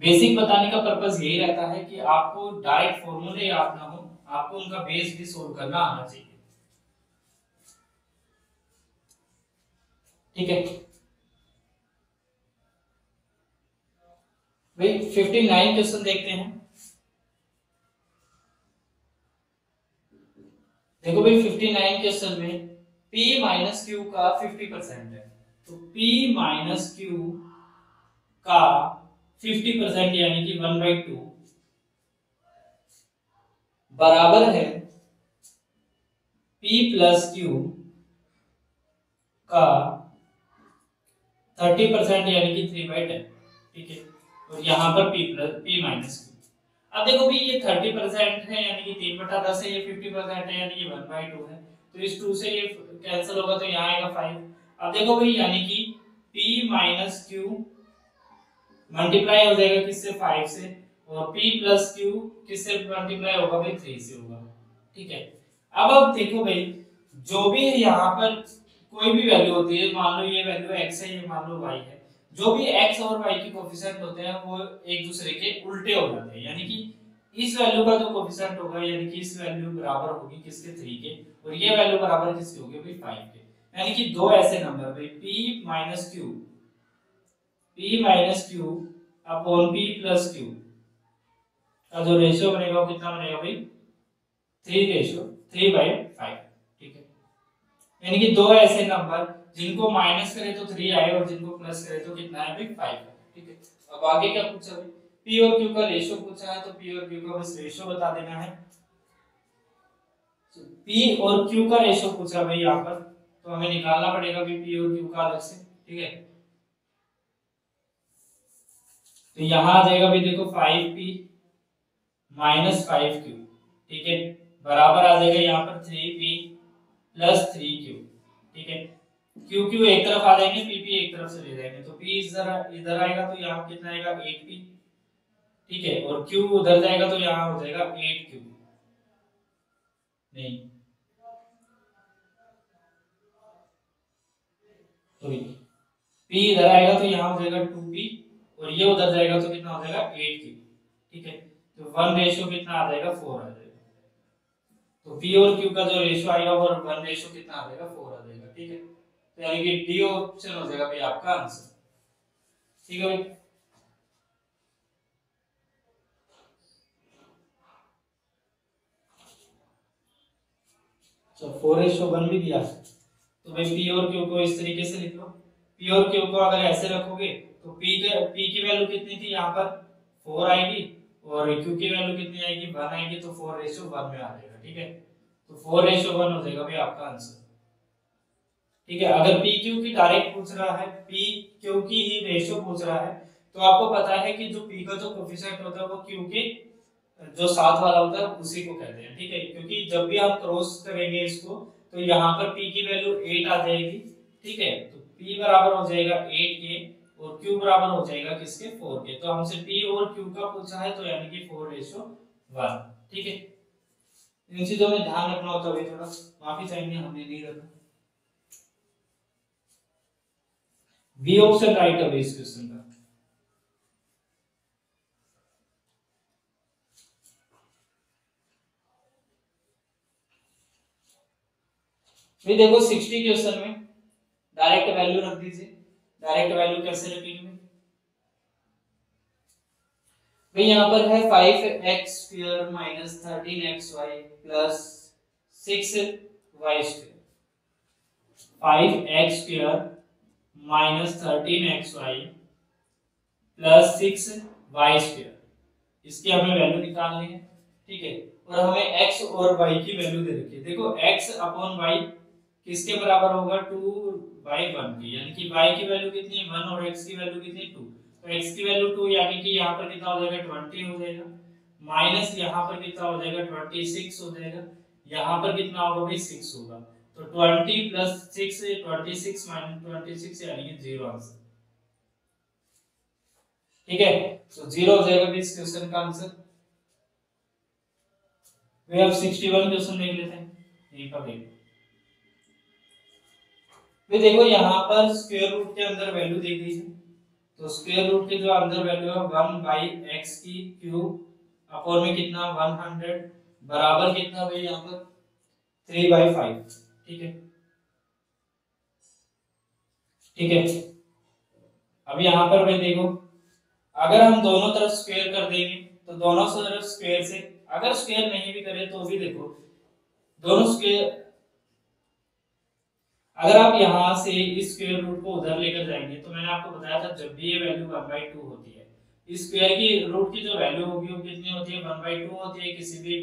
बेसिक बताने का पर्पस यही रहता है कि आपको डायरेक्ट फॉर्मूले याद ना हो, आपको उनका बेस भी सोल्व करना आना चाहिए, ठीक है भाई। 59 क्वेश्चन देखते हैं। देखो भाई 59 क्वेश्चन में p माइनस क्यू का 50% है, तो p माइनस क्यू का 50% यानी कि 1/2 बराबर है p प्लस क्यू का 30% यानी कि 3/10, ठीक है, और यहाँ पर p माइनस क्यू। अब देखो भाई ये 30% है यानी कि 3/10 है, ये 50% है यानी कि 1/2 है, तो इस 2 से ये कैंसिल होगा तो यहाँ आएगा 5। अब देखो भाई यानी कि p माइनस क्यू मल्टीप्लाई हो जाएगा किससे, 5 से, और p प्लस क्यू किससे मल्टीप्लाई होगा भाई, 3 से होगा, ठीक है। अब देखो भाई जो भी यहाँ पर कोई भी वैल्यू होती है, मान लो ये वैल्यू x है, ये मान लो y है, जो भी x और y के कोफिशिएंट होते हैं वो एक दूसरे के उल्टे हो जाते हैं, यानी कि इस वैल्यू का जो कोफिशिएंट होगा यानी कि इस वैल्यू बराबर होगी किसके, 3 के, और ये वैल्यू बराबर किसकी होगी भाई, 5 के। यानी कि दो ऐसे नंबर भाई p minus Q upon p plus Q का जो रेशियो बनेगा वो कितना बनेगा भाई, 3:5, ठीक है। यानी कि दो ऐसे नंबर जिनको माइनस करे तो 3 आए और जिनको प्लस करे तो कितना है भाई, 5 है, ठीक है। अब आगे क्या पूछा भाई, p और q का रेशियो पूछा है, तो p और q का बस रेशियो बता देना है। p और q का रेशियो पूछा भाई यहाँ पर, तो हमें निकालना पड़ेगा भी p और q का अलग से, ठीक है। तो यहाँ आ जाएगा भाई देखो 5p माइनस 5q, ठीक है, बराबर आ जाएगा यहाँ पर 3p प्लस 3q, ठीक है। q एक तरफ आ जाएंगे, p एक तरफ से ले जाएंगे, तो p इधर आएगा तो यहाँ कितना आएगा 8p, ठीक है, और q उधर जाएगा तो यहाँ हो जाएगा 8q, नहीं तो p इधर आएगा तो यहाँ हो जाएगा 2p, और ये उधर जाएगा तो कितना हो जाएगा 8q, ठीक है। तो 1 रेशियो कितना आ जाएगा, 4 आ जाएगा, तो p और q का जो रेशियो आएगा वो 1 रेशियो कितना आ जाएगा, 4 आ जाएगा, ठीक है। तो यानी कि डी ऑप्शन हो जाएगा भाई आपका आंसर, ठीक है भाई। तो 4:1 भी दिया, तो भाई p और q को इस तरीके से लिख लो। p और q को अगर ऐसे रखोगे तो p की वैल्यू कितनी थी यहाँ पर, 4 आएगी, और q की वैल्यू कितनी आएगी, 1 आएगी, तो 4:1 में आ जाएगा, ठीक है। तो 4:1 हो जाएगा भाई आपका आंसर, ठीक है। अगर पी क्यू की डायरेक्ट पूछ रहा है, पी क्यू की ही रेशियो पूछ रहा है, तो आपको पता है कि जो पी का जो कोफिशिएंट होता है वो क्यू के जो साथ वाला होता है उसी को कहते हैं, ठीक है। क्योंकि जब भी आप क्रॉस करेंगे इसको तो यहाँ पर p की वैल्यू 8 आ जाएगी, ठीक है, तो p बराबर हो जाएगा 8 के और q बराबर हो जाएगा किसके, 4 के। तो हमसे p और q का पूछा है, तो यानी कि 4:1, ठीक है। इन चीजों में ध्यान रखना होता है, थोड़ा माफी चाहेंगे हमने नहीं रखा। बी ऑप्शन राइट है इस क्वेश्चन का। फिर देखो 60 क्वेश्चन में डायरेक्ट वैल्यू रख दीजिए। डायरेक्ट वैल्यू कैसे रखेंगे भाई, यहाँ पर है 5x² minus 13xy plus 6y²। 5x² minus 13xy plus 6y²। इसकी हमें वैल्यू निकालनी है, ठीक है। और हमें x और y की वैल्यू दे रखी है। देखो x अपॉन y किसके बराबर होगा, 2/1 की, यानी कि y की वैल्यू कितनी है 1 और x की वैल्यू कितनी है 2। तो x की वैल्यू 2 यानी कि यहाँ पर कितना हो जाएगा 20 हो जाएगा, माइनस यहाँ पर कितना हो जाएगा 26 हो जाएगा, यहाँ पर कितना होगा भाई 6 होगा। तो 20 प्लस 6 26 माइनस 26 यानी कि 0 आंसर, ठीक है। तो 0 हो जाएगा इस क्वेश्चन का आंसर। वे अब 61 क्वेश्चन देख लेते हैं, यहीं पर देखो। वे देखो यहाँ पर स्क्वायर रूट के अंदर वैल्यू दी गई है, तो स्क्वायर रूट के जो अंदर वैल्यू है 1/x की क्यूब अपॉन में कितना 100 बराबर कितना भाई यहाँ पर 3/5, ठीक है, ठीक है। अब यहाँ पर भाई देखो, अगर हम दोनों तरफ स्क्वायर कर देंगे तो दोनों तरफ स्क्वायर से, अगर स्क्वायर नहीं भी करें तो भी देखो दोनों स्क्वायर, अगर आप यहां से इस स्क्वायर रूट को उधर लेकर जाएंगे तो मैंने आपको बताया था जब भी ये वैल्यू 1/2 होती है, इस स्क्वायर की रूट की जो वैल्यू होगी वो कितनी होती है 1/2 होती है किसी भी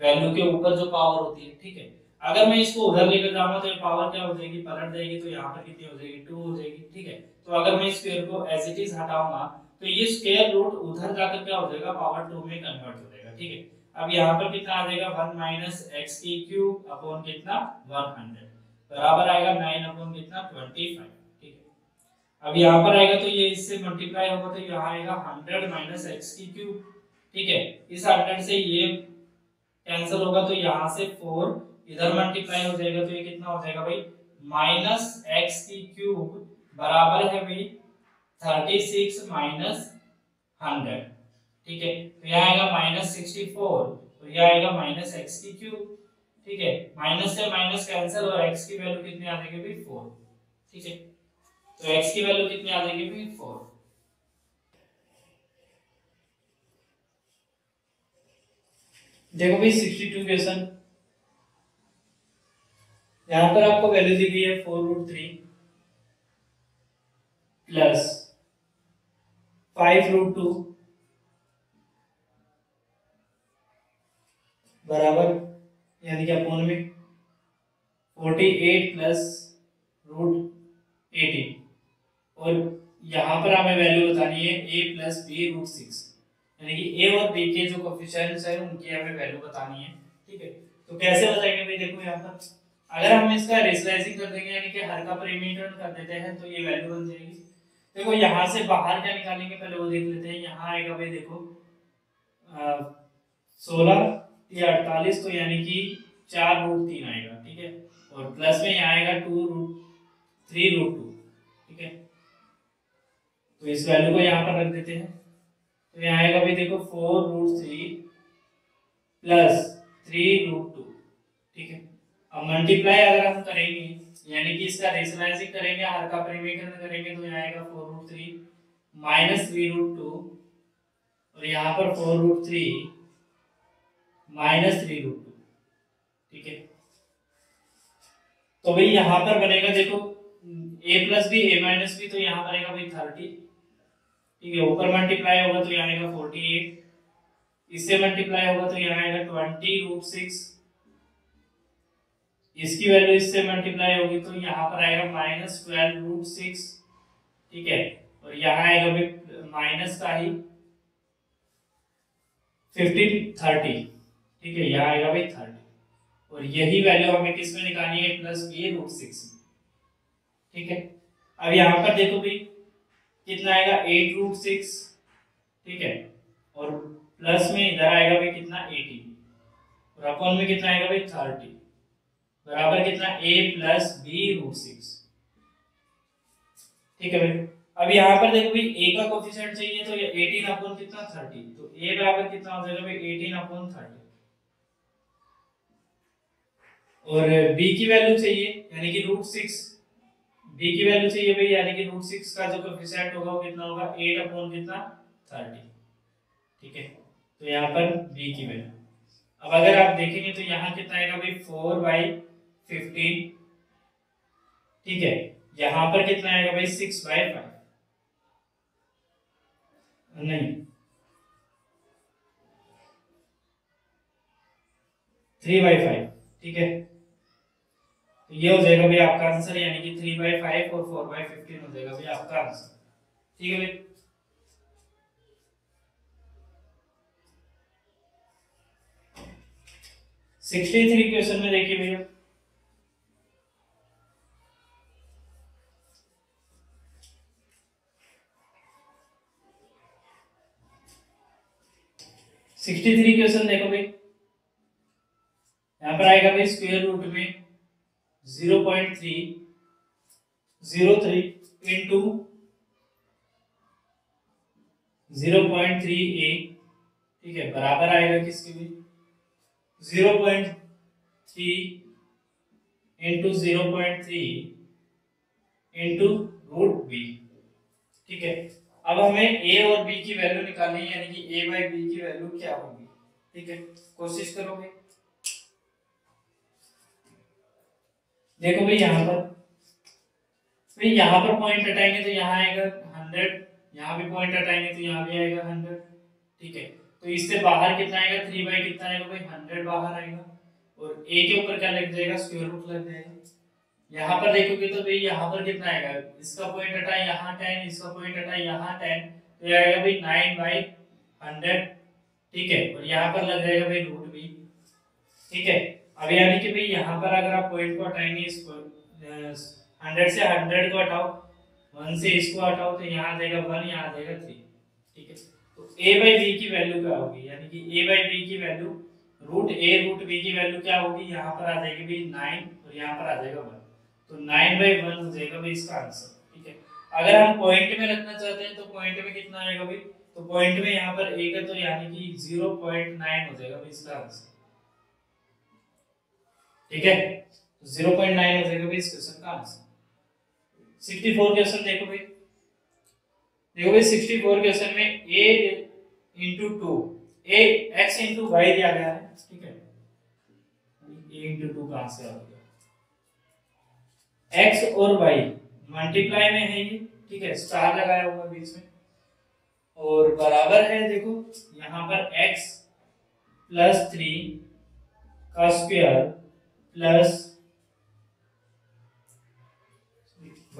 वैल्यू के ऊपर जो पावर होती है, ठीक है। अगर मैं इसको उधर लेकर जाऊंगा तो ये पावर क्या हो जाएगी, पलट जाएगी, तो यहाँ पर कितनी हो जाएगी 2 हो जाएगी, ठीक है। तो अगर मैं स्क्वायर को एज इट इज हटाऊंगा तो ये स्क्वायर रूट उधर जाकर क्या हो जाएगा पावर 2 में कन्वर्ट हो जाएगा, ठीक है। अब यहाँ पर कितना आ जाएगा 1 माइनस एक्स की क्यूब अपॉन कितना 100 बराबर आएगा 9 अपॉन कितना 25, ठीक है। अब यहाँ पर आएगा तो ये इससे मल्टीप्लाई होगा तो यहाँ आएगा 100 माइनस एक्स की क्यूब, ठीक है। इस 100 से ये कैंसिल होगा तो यहाँ से 4 इधर मल्टीप्लाई हो जाएगा तो ये कितना हो जाएगा भाई माइनस एक्स की क्यूब बराबर है भाई 36 माइनस 100, ठीक है। तो यहाँ आएगा माइनस 64 तो यह आएगा माइनस एक्स की क्यूब, ठीक है। माइनस से माइनस कैंसिल और x की वैल्यू कितनी आ जाएगी भाई 4, ठीक है। तो x की वैल्यू कितनी आ जाएगी भाई 4। देखो भाई 62 क्वेश्चन, यहां पर आपको वैल्यू दी गई है 4√3 प्लस 5√2 बराबर यानी कि अपॉन में 48 प्लस √18 और यहाँ पर हमें वैल्यू बतानी है a प्लस b√6 यानी कि a और b के जो कोफिशिएंट्स है उनकी हमें वैल्यू बतानी है, ठीक है। तो कैसे बताएंगे भाई, देखो यहाँ पर अगर हम इसका रेशनलाइजिंग कर देंगे यानी कि हर का परिमीकरण कर देते हैं तो ये वैल्यू बन जाएगी। देखो यहाँ से बाहर क्या निकालेंगे पहले वो देख लेते हैं। यहाँ आएगा भाई देखो 16 या 48 तो यानी कि 4√3 आएगा, ठीक है। और प्लस में यहाँ आएगा 3√2, ठीक है। तो इस वैल्यू को यहाँ पर रख देते हैं तो यहाँ आएगा भाई देखो 4√3 प्लस 3√2, ठीक है। अब मल्टीप्लाई अगर हम करेंगे यानी कि इसका रेशनलाइजिंग करेंगे हर का परिमेकरण करेंगे तो यहाँ आएगा 4√3 माइनस 3√2 और यहाँ पर 4√3 माइनस 3√2, ठीक है। तो भाई यहाँ पर बनेगा देखो a plus B a minus B तो यहाँ बनेगा भाई 30, ठीक है। ऊपर मल्टीप्लाई होगा तो यहाँ आएगा 48, इससे मल्टीप्लाई होगा तो यहाँ आएगा 20√6, इसकी वैल्यू इससे मल्टीप्लाई होगी तो यहाँ पर आएगा माइनस 12√6, ठीक है। और यहाँ आएगा भाई माइनस का ही 1530, ठीक है। यहाँ आएगा भाई 30 और यही वैल्यू हमें किस में निकालनी है प्लस b√6, ठीक है। अब यहाँ पर देखो भाई कितना आएगा 8√6, ठीक है। और प्लस में इधर आएगा भाई कितना 80 और अपॉन में कितना आएगा भाई 30 बराबर कितना a प्लस b√6, ठीक है भाई। अब यहाँ पर देखो भाई a का कोफिशिएंट चाहिए तो ये 18 अपॉन कितना 30, तो a बराबर कितना हो जाएगा भाई 18 अपॉन 30, और b की वैल्यू चाहिए यानी कि √6, b की वैल्यू चाहिए भाई यानी कि √6 का जो कोफिशिएंट होगा वो कितना होगा 8 अपॉन कितना 30, ठीक है। तो यहाँ पर b की वैल्यू, अब अगर आप देखेंगे तो यहाँ कितना आएगा भाई 4/15, ठीक है। यहाँ पर कितना आएगा भाई 6/5, नहीं 3/5, ठीक है। तो ये हो जाएगा भाई आपका आंसर यानी कि 3/5 और 4/15 हो जाएगा भाई आपका आंसर, ठीक है भाई। सिक्सटी थ्री क्वेश्चन में देखिए भैया, सिक्सटी थ्री क्वेश्चन देखो भाई, यहाँ पर आएगा भाई स्क्वायर रूट में 0.303 इंटू 0.3a, ठीक है, बराबर आएगा किसके भी 0.3 इंटू 0.3 इंटू √b, ठीक है। अब हमें a और b की वैल्यू निकालनी है यानी कि a/b की वैल्यू क्या होगी, ठीक है। कोशिश करो भाई, देखो भाई यहाँ पर पॉइंट हटाएंगे तो यहाँ आएगा 100, यहाँ भी पॉइंट हटाएंगे तो यहाँ भी आएगा 100, ठीक है। तो इससे बाहर कितना आएगा 3 कितना आएगा भाई 100 बाहर आएगा, और a के ऊपर क्या लग जाएगा स्क्वायर रूट लग जाएगा। यहाँ पर देखोगे तो भाई यहाँ पर कितना आएगा, इसका पॉइंट हटाए यहाँ 10, इसका पॉइंट हटाए यहाँ 10, तो ये आएगा भाई 9/100, ठीक है। और यहाँ पर लग जाएगा भाई √b, ठीक है। अब यानी कि भाई यहाँ पर अगर आप पॉइंट को हटाएंगे, इसको 100 से 100 को हटाओ, 1 से इसको हटाओ, तो यहाँ आ जाएगा 1, यहाँ आ जाएगा 3, ठीक है। तो a/b की वैल्यू क्या होगी, यानी कि a/b की वैल्यू √a/√b की वैल्यू क्या होगी, यहाँ पर आ जाएगी भाई 9 और यहाँ पर आ जाएगा 1, तो 9/1 हो जाएगा भाई इसका आंसर, ठीक है। अगर हम पॉइंट में रखना चाहते हैं तो पॉइंट में कितना आएगा भाई, तो पॉइंट में यहाँ पर एक है तो यानी कि 0.9 हो जाएगा भाई इसका आंसर, ठीक है। 0.9 हो जाएगा भाई इस क्वेश्चन का आंसर। 64 क्वेश्चन देखो भाई, 64 क्वेश्चन में a into 2 a x into Y दिया गया है, ठीक है। a इंटू 2 कहां से आ गया, x और y मल्टीप्लाई में है ये, ठीक है, स्टार लगाया हुआ बीच में, और बराबर है देखो यहाँ पर x + 3 का स्क्वायर प्लस y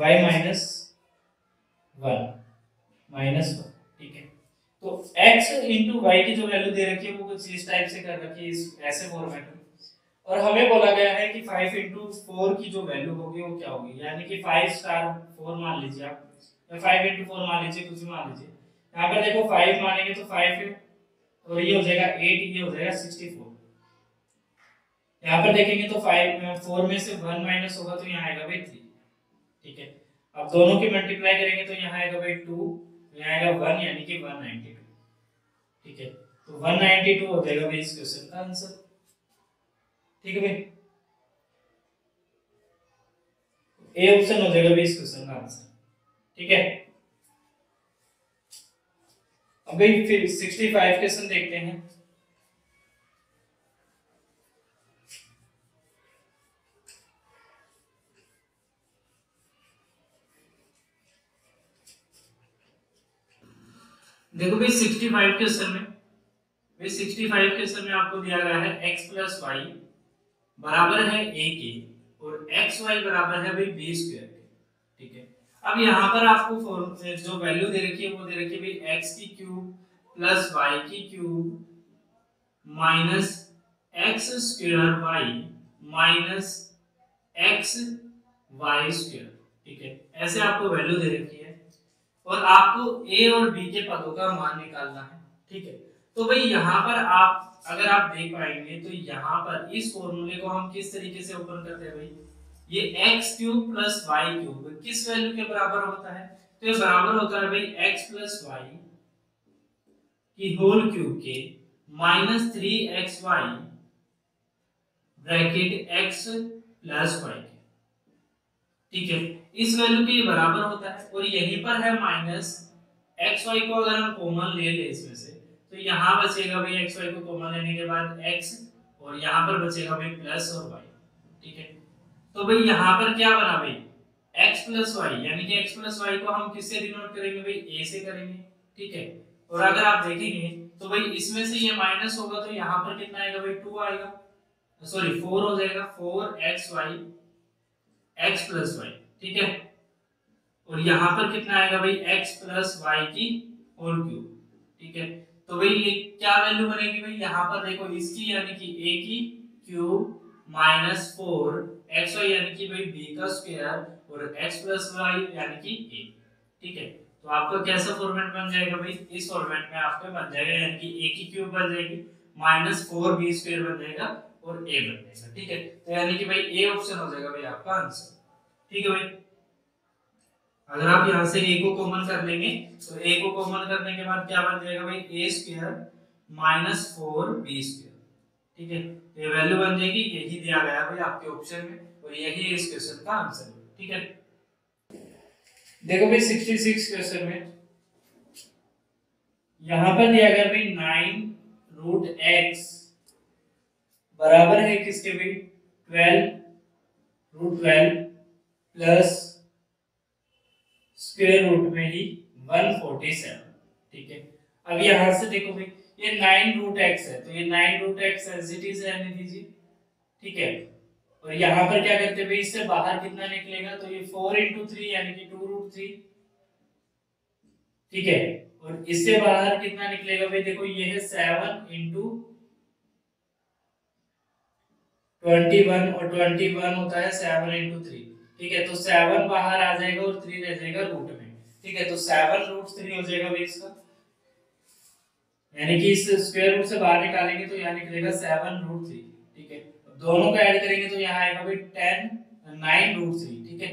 -1, ठीक है। तो x इंटू वाई की जो वैल्यू दे रखी है वो कुछ इस टाइप से कर रखी है, इस ऐसे फॉर्मेट में, और हमें बोला गया है कि 5 इंटू 4 की जो वैल्यू होगी वो क्या होगी, यानी कि 5 स्टार 4 मान लीजिए आप, या 5 इंटू 4 मान लीजिए, कुछ भी मान लीजिए। यहाँ पर देखो 5 मानेंगे तो 5 है, और ये हो जाएगा 8, ये हो जाएगा 64। यहाँ पर देखेंगे तो 4 में से 1 माइनस होगा तो यहाँ आएगा भाई 3, ठीक है। अब दोनों की मल्टीप्लाई करेंगे तो यहाँ आएगा भाई 2, यहाँ आएगा 1 यानी कि 192, ठीक है। तो 192 हो जाएगा भाई इस क्वेश्चन का आंसर, ठीक है भाई। ए ऑप्शन हो जाएगा भाई इस क्वेश्चन का आंसर, ठीक है। अब भाई फिर 65 क्वेश्चन देखते हैं। देखो भाई 65 क्वेश्चन में, भाई 65 क्वेश्चन में आपको दिया गया है x + y बराबर है a के, और xy बराबर है भाई b स्क्वायर के, ठीक है। अब यहाँ पर आपको जो वैल्यू दे रखी है वो दे रखी है भाई x³ + y³ minus x² y xy², ठीक है। ऐसे आपको वैल्यू दे रखी है और आपको a और b के पदों का मान निकालना है, ठीक है। तो भाई यहाँ पर आप अगर आप देख पाएंगे तो यहाँ पर इस फॉर्मूले को हम किस तरीके से ओपन करते हैं भाई, ये X cube plus Y cube किस वैल्यू के बराबर होता है? तो ये बराबर होता है भाई एक्स प्लस वाई की होल क्यूब के minus 3xy bracket x plus Y के। ठीक है, इस वैल्यू के बराबर होता है और यहीं पर है माइनस एक्स वाई को अगर हम कॉमन ले ले इसमें से तो यहाँ बचेगा भाई एक्स वाई को कॉमन लेने के बाद x और यहाँ पर बचेगा भाई प्लस और y। ठीक है, तो भाई यहाँ पर क्या बना भाई x प्लस वाई, यानी कि x प्लस वाई को हम किससे डिनोट करेंगे भाई a से करेंगे। ठीक है, और अगर आप देखेंगे तो भाई इसमें से ये माइनस होगा तो यहाँ पर कितना आएगा भाई 2 आएगा, सॉरी 4 हो जाएगा, 4xy x प्लस वाई। ठीक है, और यहाँ पर कितना आएगा भाई x प्लस वाई की होल क्यूब। ठीक है, तो भाई ये क्या वैल्यू बनेगी भाई, यहाँ पर देखो इसकी यानी कि a की क्यूब माइनस 4xy यानी कि भाई b का स्क्वायर और x प्लस वाई यानी कि a। ठीक है, तो आपका कैसा फॉर्मेट बन जाएगा भाई, इस फॉर्मेट में आपका बन जाएगा यानी कि a की क्यूब बन जाएगी माइनस 4b स्क्वायर बन जाएगा और a बन जाएगा। ठीक है, तो यानी कि भाई a ऑप्शन हो जाएगा भाई आपका आंसर। ठीक है भाई, अगर आप यहाँ से a को कॉमन कर लेंगे तो a को कॉमन करने के बाद क्या बन जाएगा भाई a square minus 4b square. ठीक है, तो ये वैल्यू बन जाएगी, यही दिया गया भाई आपके ऑप्शन में और यही इस क्वेश्चन का आंसर है। ठीक है, देखो भाई 66 क्वेश्चन में यहाँ पर दिया गया भाई 9 रूट x बराबर है किसके भाई 12 रूट 12 प्लस स्क्वायर रूट में ही 147। ठीक है, अब यहां से देखो भाई ये 9 रूट x है तो ये 9 root x as it is रहने दीजिए। ठीक है, और यहाँ पर क्या करते हैं भाई इससे बाहर कितना निकलेगा तो ये 4 into 3 यानी कि 2 रूट 3। ठीक है, और इससे बाहर कितना निकलेगा भाई देखो ये है 7 into 21 और 21 होता है 7 into 3। ठीक है, तो 7 बाहर आ जाएगा और 3 रह जाएगा रूट में। ठीक है, तो 7 रूट 3 हो जाएगा भाई इसका, यानी कि इस स्क्वायर रूट से बाहर निकालेंगे तो यहाँ निकलेगा 7 रूट 3। ठीक है, दोनों को ऐड करेंगे तो यहाँ आएगा भाई 9 रूट 3। ठीक है,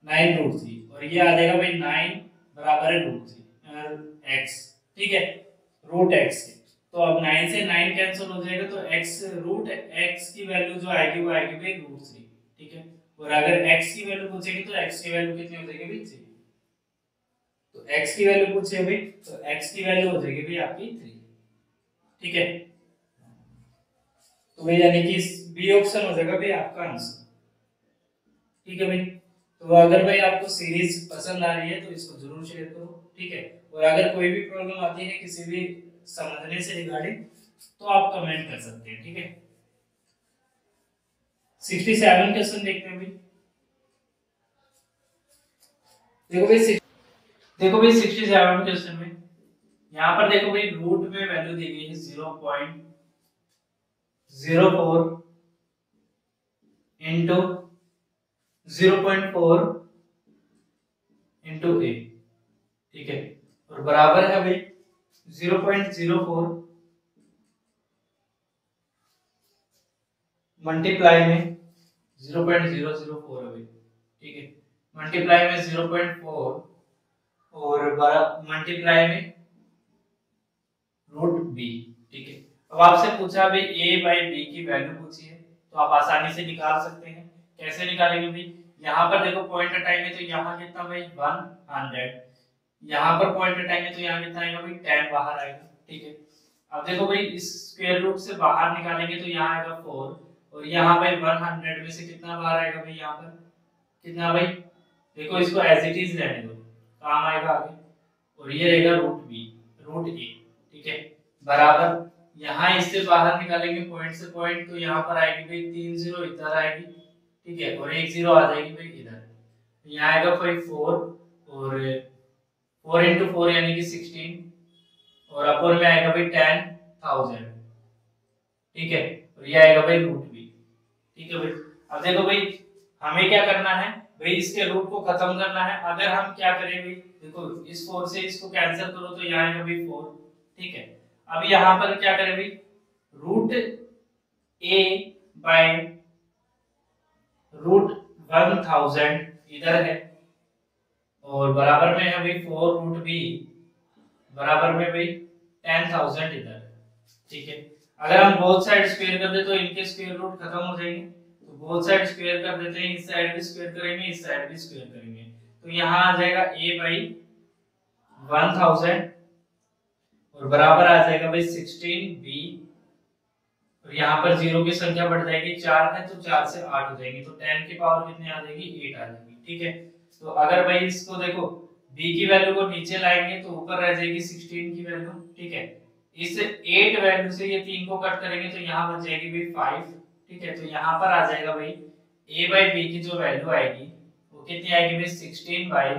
9 रूट 3 और ये आ जाएगा भाई 9 बराबर है रूट 3 x। ठीक है, रूट x के, तो अब 9 से 9 कैंसिल हो जाएगा तो x रूट x की वैल्यू जो आएगी वो आएगी भाई रूट 3। ठीक है, और अगर x की वैल्यू पूछेगी तो x की वैल्यू कितनी हो जाएगी भाई 3। तो x की वैल्यू पूछे भाई तो x की वैल्यू हो जाएगी भाई आपकी 3। ठीक है, तो भाई यानी कि बी ऑप्शन हो जाएगा भाई आपका आंसर। ठीक है भाई, तो अगर भाई आपको सीरीज पसंद आ रही है तो इसको जरूर शेयर करो। ठीक है, और अगर कोई भी प्रॉब्लम आती है किसी भी समझने से रिगार्डिंग तो आप कमेंट कर सकते हैं। ठीक है, 67 क्वेश्चन देखते हैं भाई। देखो भाई 67 क्वेश्चन में यहाँ पर देखो भाई रूट में वैल्यू दी गई है 0.04 इंटू 0.4 इंटू a। ठीक है, और बराबर है भाई 0.04 मल्टीप्लाई में 0.004 है भाई। ठीक है, मल्टीप्लाई में 0.4 और मल्टीप्लाई में रूट b। ठीक है, अब आपसे पूछा भाई a बाई b की वैल्यू पूछी है तो आप आसानी से निकाल सकते हैं। कैसे निकालेंगे भाई, यहाँ पर देखो पॉइंट हटाएंगे तो यहाँ कितना भाई 100, यहाँ पर पॉइंट हटाएंगे तो यहाँ कितना आएगा भाई 10 बाहर आएगा। ठीक है, अब देखो भाई इस स्क्वायर रूट से बाहर निकालेंगे तो यहाँ आएगा 4 और यहाँ भाई 100 में से कितना बाहर आएगा भाई यहाँ पर कितना भाई, देखो इसको एज इट इज रहने दो, काम आएगा आगे, और ये रहेगा रूट बी रूट ए। ठीक है, बराबर यहाँ इससे बाहर निकालेंगे पॉइंट से पॉइंट तो यहाँ पर आएगी भाई 3 0 इधर आएगी। ठीक है, और 1 0 आ जाएगी भाई इधर, यहाँ आएगा भाई 4 और 4 into 4 यानी कि 16 और अपर में आएगा भाई 10,000। ठीक है, और ये आएगा भाई रूट बी। ठीक है भाई, अब देखो भाई हमें क्या करना है भाई इसके रूट को खत्म करना है। अगर हम क्या करें भाई देखो इस 4 से इसको कैंसिल करो तो यहाँ आएगा भाई 4। ठीक है, अब यहाँ पर क्या करें भाई रूट a बाय रूट 1000 इधर है और बराबर में है भाई 4 रूट बी बराबर में भाई 10,000 इधर है। ठीक है, अगर हम बोथ साइड स्क्वायर कर दे तो इनके स्क्वायर रूट खत्म हो जाएंगे, तो बोथ साइड स्क्वायर कर देते हैं, इस साइड भी स्क्वायर करेंगे, इस साइड भी स्क्वायर करेंगे, तो यहाँ आ जाएगा a बाई 1000 और बराबर आ जाएगा भाई 16b और यहाँ पर जीरो की संख्या बढ़ जाएगी, 4 है तो 4 से 8 हो जाएगी, तो 10 की पावर कितनी आ जाएगी 8 आ जाएगी। ठीक है, तो अगर भाई इसको देखो b की वैल्यू को नीचे लाएंगे तो ऊपर रह जाएगी 16 की वैल्यू। ठीक है, इस 8 वैल्यू से ये 3 को कट करेंगे तो यहाँ बच जाएगी भाई 5। ठीक है, तो यहाँ पर आ जाएगा भाई a बाई b की जो वैल्यू आएगी वो कितनी आएगी भाई 16 बाई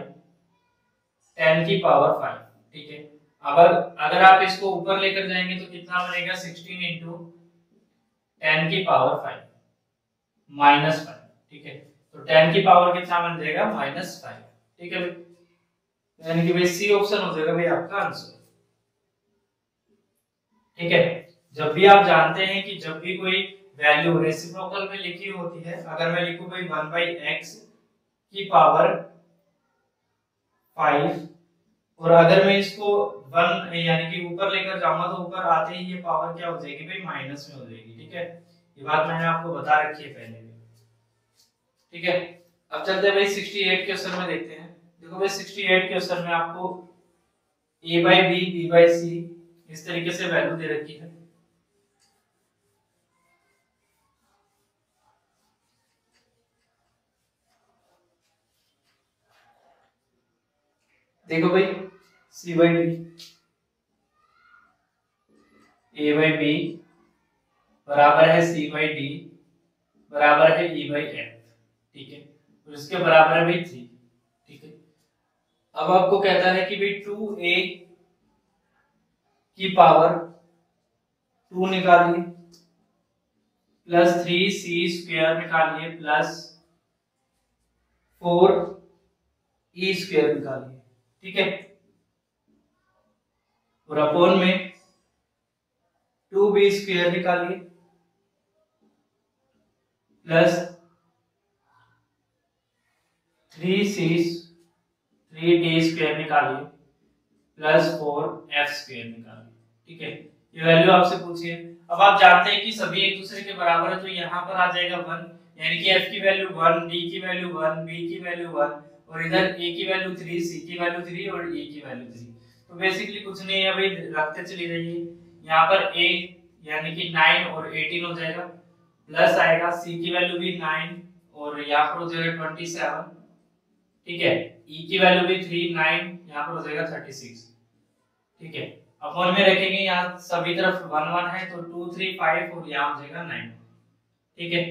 10 की पावर 5। ठीक है, अगर आप इसको ऊपर लेकर जाएंगे तो कितना बनेगा 16 इंटू 10 की पावर 5 माइनस 5। ठीक है, तो 10 की पावर कितना बन जाएगा माइनस 5। ठीक है भाई, यानी कि भाई सी ऑप्शन हो जाएगा भाई आपका आंसर। ठीक है, जब भी आप जानते हैं कि जब भी कोई वैल्यू रेसिप्रोकल में लिखी होती है, अगर मैं लिखूं भाई 1 बाई एक्स की पावर 5 और अगर मैं इसको 1 यानी कि ऊपर लेकर जाऊंगा तो ऊपर आते ही ये पावर क्या हो जाएगी भाई माइनस में हो जाएगी। ठीक है, ये बात मैंने आपको बता रखी है पहले भी। ठीक है, अब चलते हैं भाई 68 क्वेश्चन में देखते हैं। देखो भाई 68 क्वेश्चन में आपको a by B b by C इस तरीके से वैल्यू दे रखी है। देखो भाई c by D a by B बराबर है c बाई डी बराबर है e बाई एफ। ठीक है, और इसके बराबर है भाई 3। ठीक है, अब आपको कहता है कि भाई 2a की पावर 2 निकालिए प्लस 3c स्क्वायर निकालिए प्लस 4e स्क्वायर निकालिए। ठीक है, और अपॉन में 2b स्क्वायर निकालिए प्लस 3d स्क्वायर निकालिए प्लस 4f स्क्वायर निकालिए। ठीक है, ये वैल्यू आपसे पूछी है। अब आप जानते हैं कि सभी एक दूसरे के बराबर है, तो यहाँ पर आ जाएगा 1, यानी कि f की वैल्यू 1, d की वैल्यू 1, b की वैल्यू 1 और इधर a की वैल्यू 3, c की वैल्यू 3 और e की वैल्यू 3। तो बेसिकली कुछ नहीं है भाई, रखते चली जाइए। यहाँ पर a यानी कि 9 और 18 हो जाएगा, प्लस आएगा c की वैल्यू भी 9 और यहाँ पर हो जाएगा 27। ठीक है, e की वैल्यू भी 3, 9 यहाँ पर हो जाएगा 36। ठीक है, अपॉन में रखेंगे, यहाँ सभी तरफ 1 1 है तो 2 3 5 और यहाँ हो जाएगा 9। ठीक है,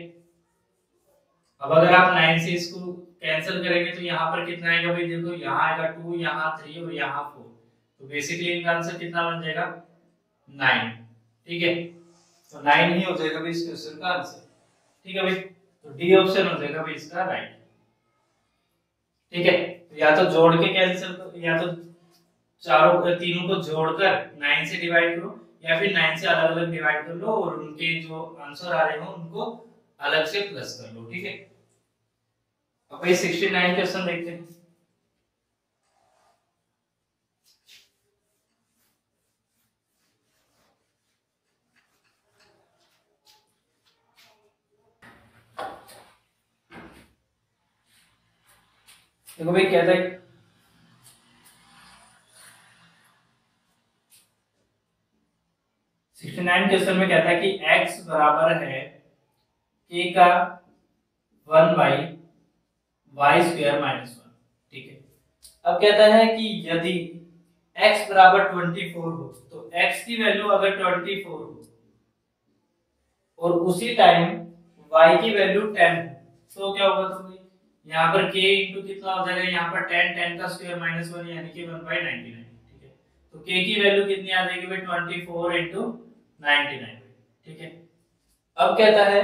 अब अगर आप 9 से इसको कैंसिल करेंगे तो यहाँ पर कितना आएगा भाई, देखो यहाँ आएगा 2, यहाँ 3 और यहाँ 4, तो बेसिकली इनका आंसर कितना बन जाएगा 9। ठीक है, तो 9 ही हो जाएगा भाई इस क्वेश्चन का आंसर। ठीक है भाई, तो डी ऑप्शन हो जाएगा भाई इसका राइट। ठीक है, तो या तो जोड़ के कैंसिल, या तो तीनों को जोड़कर 9 से डिवाइड करो, या फिर 9 से अलग अलग डिवाइड कर लो और उनके जो आंसर आ रहे हो उनको अलग से प्लस कर लो। ठीक है, अब भाई 69 क्वेश्चन देखते हैं। देखो भाई कहता है 69 क्वेश्चन में कहता है कि x बराबर है k का 1 बाई वाई स्क्वायर माइनस 1। ठीक है, अब कहता है कि यदि x बराबर 24 हो तो x की वैल्यू अगर 24 हो और उसी टाइम y की वैल्यू 10 हो तो क्या होगा, तो यहाँ पर k इंटू कितना हो जाएगा, यहाँ पर 10, 10 का स्क्वायर माइनस 1 यानी कि 1/99। ठीक है, तो k की वैल्यू कितनी आ जाएगी भाई 24 इंटू 99। ठीक है, अब कहता है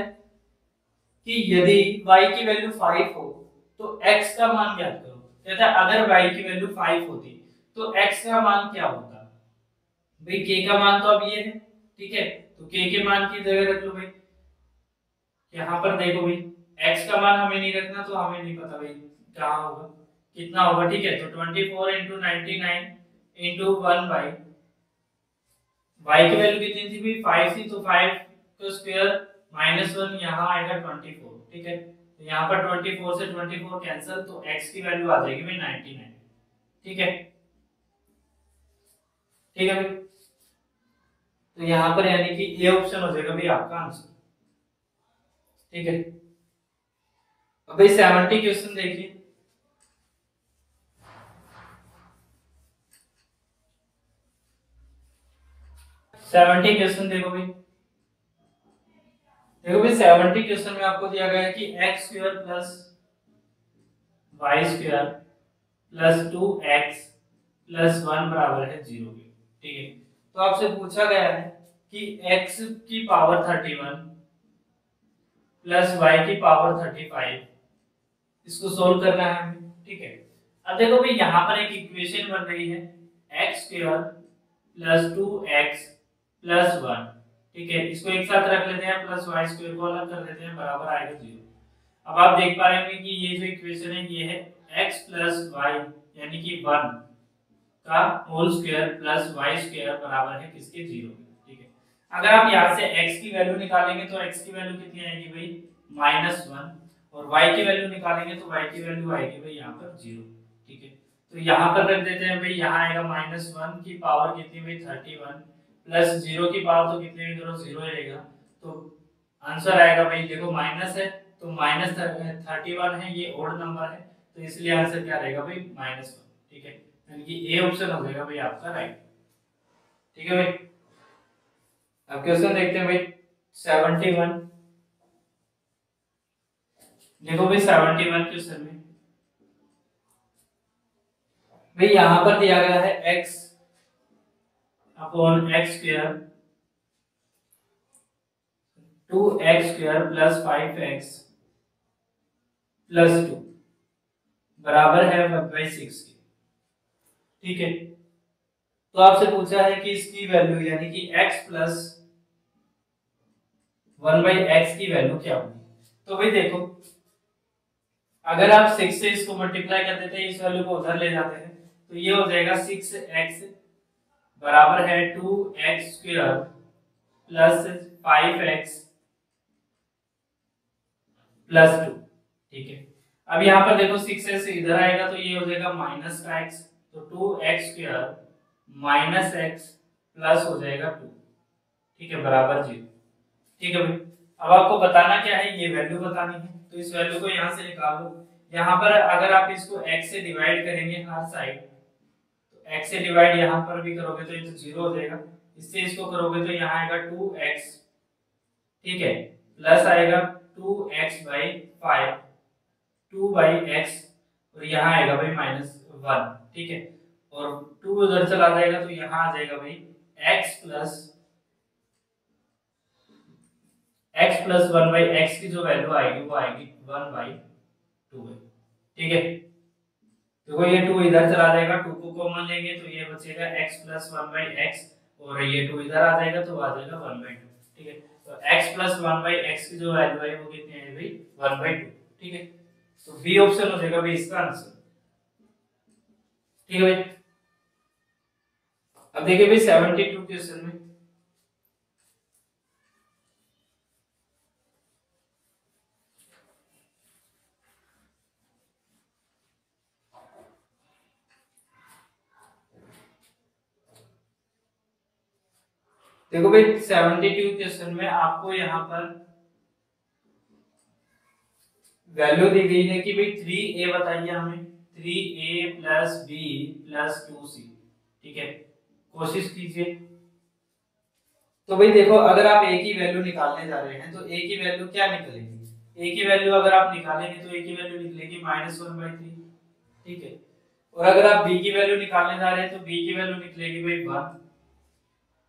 कि यदि y की वैल्यू 5 हो तो x का मान ज्ञात करो। कहता है अगर y की वैल्यू 5 होती तो x का मान क्या होता भाई, k का मान तो अब ये है। ठीक है, तो k के मान की जगह रख लो भाई, यहाँ पर देखो भाई x का मान हमें नहीं रखना, तो हमें नहीं पता भाई कहाँ होगा, कितना होगा, ठीक है। तो 24 इंटू 99 इंटू 1 बाई y की वैल्यू कितनी थी भाई 5 थी, तो 5 का स्क्वायर -1 यहाँ आएगा 24, ठीक है। तो यहाँ पर 24 से 24 कैंसिल, तो x की वैल्यू आ जाएगी भाई 99, ठीक है, ठीक है भाई। तो यहाँ पर यानी कि ये ऑप्शन हो जाएगा भाई आपका आंसर, ठीक है। अब भाई 70 क्वेश्चन देखिए। 70 क्वेश्चन देखो भाई, देखो भाई 70 क्वेश्चन में आपको दिया गया है कि x square plus Y square plus 2x plus 1 बराबर है 0 के, ठीक है। तो आपसे पूछा गया है कि x की पावर 31 प्लस y की पावर 35, इसको सोल्व करना है हमें, ठीक है। अब देखो भाई यहाँ पर एक इक्वेशन बन रही है x square plus 2x plus 1, ठीक है। इसको एक साथ रख लेते हैं, प्लस y स्क्वायर को अलग कर लेते हैं, बराबर आएगा 0। अब आप देख पा रहे होंगे कि ये जो इक्वेशन है ये है x प्लस y यानी कि 1 का whole square plus y square बराबर है किसके 0, ठीक है। अगर आप यहाँ से x की वैल्यू निकालेंगे तो x की वैल्यू कितनी आएगी भाई -1, और y की वैल्यू निकालेंगे तो y की वैल्यू आएगी भाई यहाँ पर 0, ठीक है। तो यहाँ पर रख देते हैं भाई, यहाँ आएगा -1 की पावर कितनी भाई 31 प्लस 0 की पावर तो कितने भी करो 0 रहेगा, तो आंसर आएगा भाई, देखो माइनस है तो -31 है, ये ओड नंबर है, तो इसलिए आंसर क्या रहेगा भाई -1, ठीक है। यानी कि ए ऑप्शन हो जाएगा भाई आपका राइट, ठीक है भाई। अब क्वेश्चन देखते हैं भाई 71। देखो भाई 71 क्वेश्चन में भाई यहाँ पर दिया गया है x upon x square 2x square plus 5x plus 2 बराबर है 1/6 की, ठीक है। तो आपसे पूछा है कि इसकी वैल्यू यानी कि x प्लस 1/x की वैल्यू क्या होगी। तो भाई देखो, अगर आप 6 से इसको मल्टीप्लाई कर देते हैं, इस वैल्यू को उधर ले जाते हैं, तो ये हो जाएगा 6x बराबर है 2x square plus 5x plus 2, ठीक है। अब यहाँ पर देखो 6 से इधर आएगा तो ये हो जाएगा माइनस का x, तो 2x square minus x plus हो जाएगा 2, ठीक है, बराबर 0, ठीक है भाई। अब आपको बताना क्या है, ये वैल्यू बतानी है, तो इस वैल्यू को यहाँ से निकाल लो। यहाँ पर अगर आप इसको x से डिवाइड करेंगे हर साइड, तो x से डिवाइड यहाँ पर भी करोगे तो ये तो 0 हो जाएगा, इससे इसको करोगे तो यहाँ आएगा 2x, ठीक है, प्लस आएगा 2x बाई 5, 2/x, और यहाँ आएगा भाई -1, ठीक है, और 2 उधर चला जाएगा तो यहाँ आ जाएगा भाई x प्लस 1/x की जो वैल्यू आएगी वो आएगी 1/2, ठीक है। देखो ये 2 इधर चला जाएगा, 2 को कॉमन लेंगे तो ये बचेगा x प्लस 1/x, और ये 2 इधर आ जाएगा तो आ जाएगा 1/2, ठीक है। तो x प्लस 1/x की जो वैल्यू है वो कितनी है भाई 1/2, ठीक है। तो बी ऑप्शन हो जाएगा भाई इसका आंसर, ठीक है भाई। अब देखिए भाई 72 क्वेश्चन में देखो भाई 72 क्वेश्चन में आपको यहाँ पर वैल्यू दी गई है कि भाई 3a बताइए हमें, 3a plus b plus 2c, ठीक है, कोशिश कीजिए। तो भाई देखो, अगर आप a की वैल्यू निकालने जा रहे हैं तो a की वैल्यू क्या निकलेगी, a की वैल्यू अगर आप निकालेंगे तो a की वैल्यू निकलेगी -1/3, ठीक है। और अगर आप b की वैल्यू निकालने जा रहे हैं तो b की वैल्यू निकलेगी भाई 1,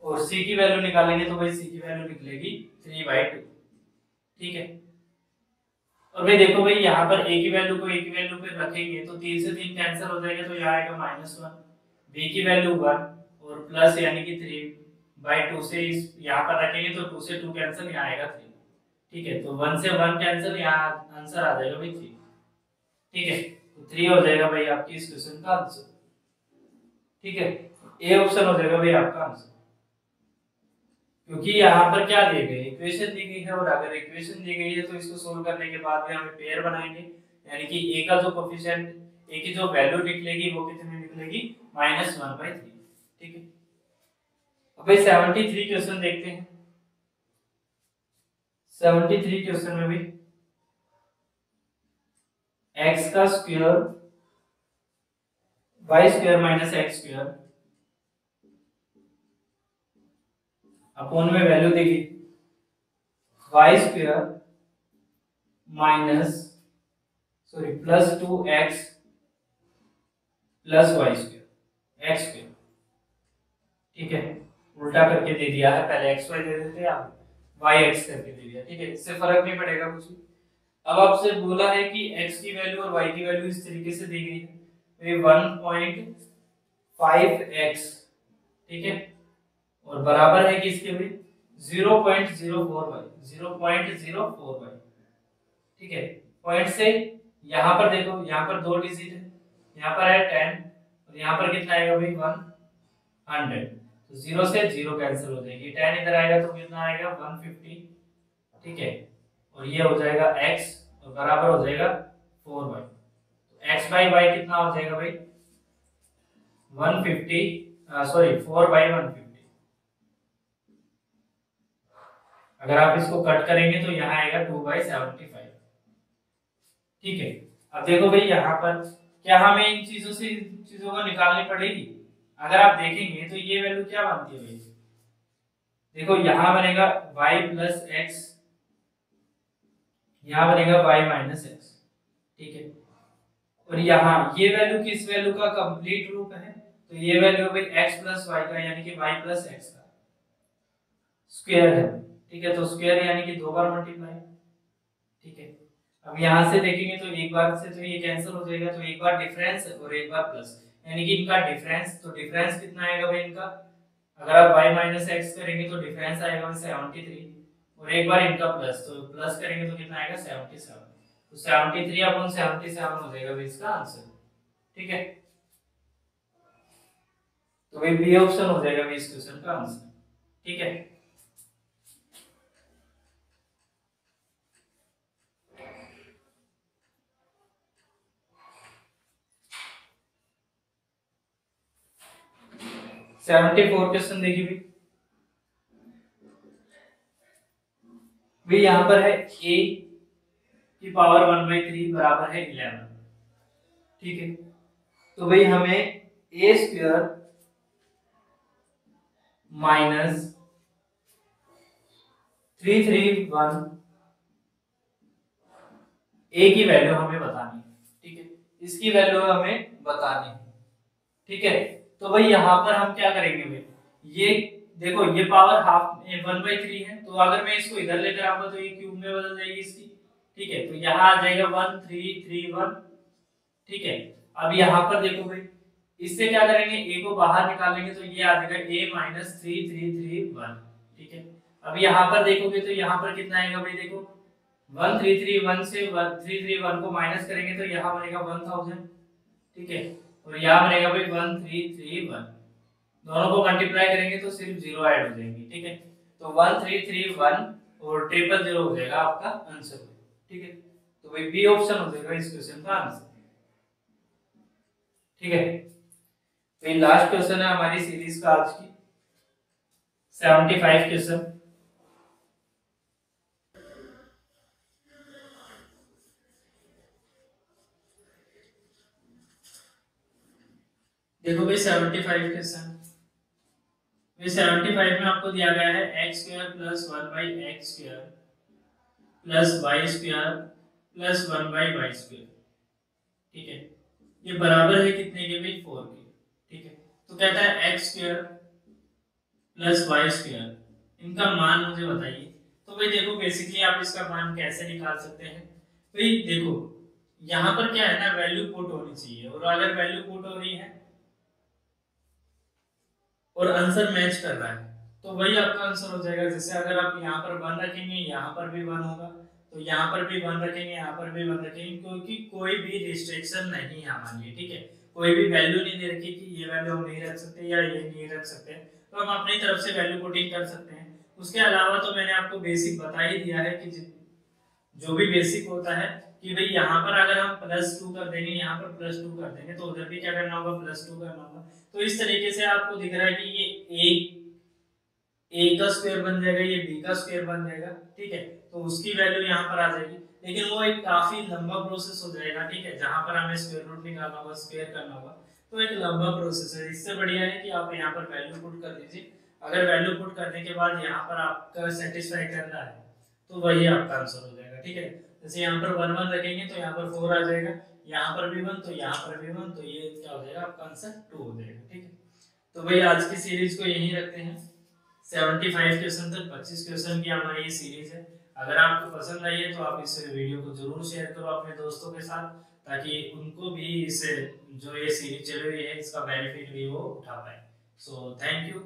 और c की वैल्यू निकालेंगे तो भाई c की वैल्यू निकलेगी 3/2, ठीक है। और भाई देखो भाई यहाँ पर a की वैल्यू को a की वैल्यू पे रखेंगे तो 3 से 3 कैंसिल हो जाएगा, तो यहाँ आएगा -1, b की वैल्यू 1 और प्लस यानी कि 3/2 से इस यहाँ पर रखेंगे तो 2 से 2 कैंसिल, यहाँ आएगा 3, ठीक है, तो 1 से 1 कैंसिल, यहाँ आंसर आ जाएगा भाई 3। ठीक है, तो 3 हो जाएगा भाई आपकी इस क्वेश्चन का आंसर। ठीक है, ए ऑप्शन हो जाएगा भाई आपका आंसर, क्योंकि यहाँ पर क्या दी गई, इक्वेशन दी गई है, और अगर इक्वेशन दी गई है तो इसको सोल्व करने के बाद में हमें पेयर बनाएंगे, यानी कि ए का जो कोफिशिएंट, ए की जो वैल्यू निकलेगी वो कितनी निकलेगी, -1/3। ठीक है, अब भाई 73 क्वेश्चन देखते हैं। 73 क्वेश्चन में भी x का square y square minus x square upon में वैल्यू देगी y square minus plus 2x plus y square x square. ठीक है, उल्टा करके दे दिया है, पहले x y दे देते हैं, आप y x करके दे दिया। ठीक है, इससे फर्क नहीं पड़ेगा कुछ भी। अब आपसे बोला है कि x की वैल्यू और y की वैल्यू इस तरीके से दी गई है, तो ये 1.5x, ठीक है, और बराबर है कि इसके भी 0.04y, 0.04y। ठीक है, पॉइंट से यहाँ पर देखो, यहाँ पर 2 डिजिट है, यहाँ पर है 10 और यहाँ पर कितना आएगा भाई 100, तो 0 से 0 कैंसिल हो जाएगी, 10 इधर आएगा तो कितना आएगा 150। ठीक है, और ये हो जाएगा x और बराबर हो जाएगा 4y, तो x बाई y कितना हो जाएगा भाई 4/150। अगर आप इसको कट करेंगे तो यहाँ आएगा 2/75। ठीक है, अब देखो भाई यहाँ पर क्या हमें इन चीजों को निकालनी पड़ेगी। अगर आप देखेंगे तो ये वैल्यू क्या बनती है भाई, देखो यहाँ बनेगा y प्लस एक्स, यहाँ बनेगा y माइनस एक्स। ठीक है, और यहाँ ये वैल्यू किस वैल्यू का कंप्लीट रूप है, तो ये वैल्यू भाई x प्लस y का, यानी कि y प्लस एक्स का स्क्वायर है। ठीक है, तो स्क्वायर यानी कि 2 बार मल्टीप्लाई। ठीक है, अब यहाँ से देखेंगे तो एक बार से तो ये कैंसिल हो जाएगा, तो एक बार डिफरेंस और एक बार प्लस, यानी कि इनका डिफरेंस, तो डिफरेंस कितना आएगा भाई इनका, अगर आप y माइनस एक्स करेंगे तो डिफरेंस आएगा 73, और एक बार इनका प्लस, तो प्लस करेंगे तो कितना आएगा 77, तो 73/77 हो जाएगा भाई इसका आंसर। ठीक है, तो भाई बी ऑप्शन हो जाएगा भाई इस क्वेश्चन का आंसर। ठीक है, सेवेंटी 74 क्वेश्चन देखिए भाई, यहाँ पर है a की पावर 1/3 बराबर है 11। ठीक है, तो भाई हमें a स्क्वायर माइनस 331 a की वैल्यू हमें बतानी है। ठीक है, इसकी वैल्यू हमें बतानी है। ठीक है, तो भाई यहाँ पर हम क्या करेंगे भाई, ये देखो ये पावर हाफ 1/3 है, तो अगर मैं इसको इधर लेकर आऊंगा तो ये क्यूब में बदल जाएगी इसकी। ठीक है, तो यहाँ आ जाएगा 1331। ठीक है, अब यहाँ पर देखो भाई, इससे क्या करेंगे, a को बाहर निकालेंगे तो ये आ जाएगा a माइनस 3331। ठीक है, अब यहाँ पर देखोगे तो यहाँ पर कितना आएगा भाई, देखो 1331 से 1331 को माइनस करेंगे तो यहाँ बनेगा 1000। ठीक है, और यहाँ बनेगा भाई 1331, दोनों को मल्टीप्लाई करेंगे तो सिर्फ 0 ऐड हो जाएंगे। ठीक है, तो 1331 और 000 हो जाएगा आपका आंसर। ठीक है, तो भाई बी ऑप्शन हो जाएगा इस क्वेश्चन का आंसर। ठीक है, तो ये लास्ट क्वेश्चन है हमारी सीरीज का आज की, 75 क्वेश्चन। देखो भाई 75 क्वेश्चन, 75 में आपको दिया गया है x square plus 1/x square plus y square plus 1/y square. ठीक है, ये बराबर है कितने के भाई 4 के। ठीक है, तो कहता है x square plus y square, इनका मान मुझे बताइए। तो भाई देखो बेसिकली आप इसका मान कैसे निकाल सकते हैं, भाई देखो यहाँ पर क्या है ना, वैल्यू पुट होनी चाहिए, और अगर वैल्यू पुट हो रही है और आंसर मैच कर रहा है तो वही आपका आंसर हो जाएगा। जैसे अगर आप यहाँ पर 1 रखेंगे, यहाँ पर भी 1 होगा, तो यहाँ पर भी 1 रखेंगे, यहाँ पर भी 1 रखेंगे, क्योंकि कोई भी रिस्ट्रिक्शन नहीं है हमारे लिए, ठीक है। कोई भी वैल्यू नहीं दे रखी कि ये वैल्यू हम नहीं रख सकते या ये नहीं रख सकते, तो हम अपनी तरफ से वैल्यू पुटिंग कर सकते हैं। उसके अलावा तो मैंने आपको बेसिक बता ही दिया है कि जो भी बेसिक होता है कि भाई यहाँ पर अगर हम +2 कर देंगे, यहाँ पर +2 कर देंगे, तो उधर भी क्या करना होगा, +2 करना होगा। तो इस तरीके से आपको दिख रहा है कि ये ए का स्क्वायर बन जाएगा, ये बी का स्क्वायर बन जाएगा, ठीक है। तो उसकी वैल्यू यहाँ पर आ जाएगी, लेकिन वो एक काफी लंबा प्रोसेस हो जाएगा, ठीक है, जहां पर हमें स्क्वायर रूट निकालना होगा, स्क्वायर करना होगा, तो एक लंबा प्रोसेस है। इससे बढ़िया है कि आप यहाँ पर वैल्यू पुट कर दीजिए। अगर वैल्यू पुट करने के बाद यहाँ पर आपका सेटिस्फाई कर रहा है, तो वही आपका आंसर हो जाएगा, ठीक है। जैसे यहाँ पर 1 1 रखेंगे तो यहाँ पर 4 आ जाएगा, यहाँ पर भी 1 तो यहाँ पर भी 1, तो ये क्या हो जाएगा, आपका आंसर 2 हो जाएगा, ठीक है। तो भाई आज की सीरीज को यहीं रखते हैं। 75 क्वेश्चन तक 25 क्वेश्चन की हमारी ये सीरीज है। अगर आपको पसंद आई है तो आप इस वीडियो को जरूर शेयर करो अपने दोस्तों के साथ, ताकि उनको भी इस जो ये सीरीज चल रही है इसका बेनिफिट भी वो उठा पाए। So thank you.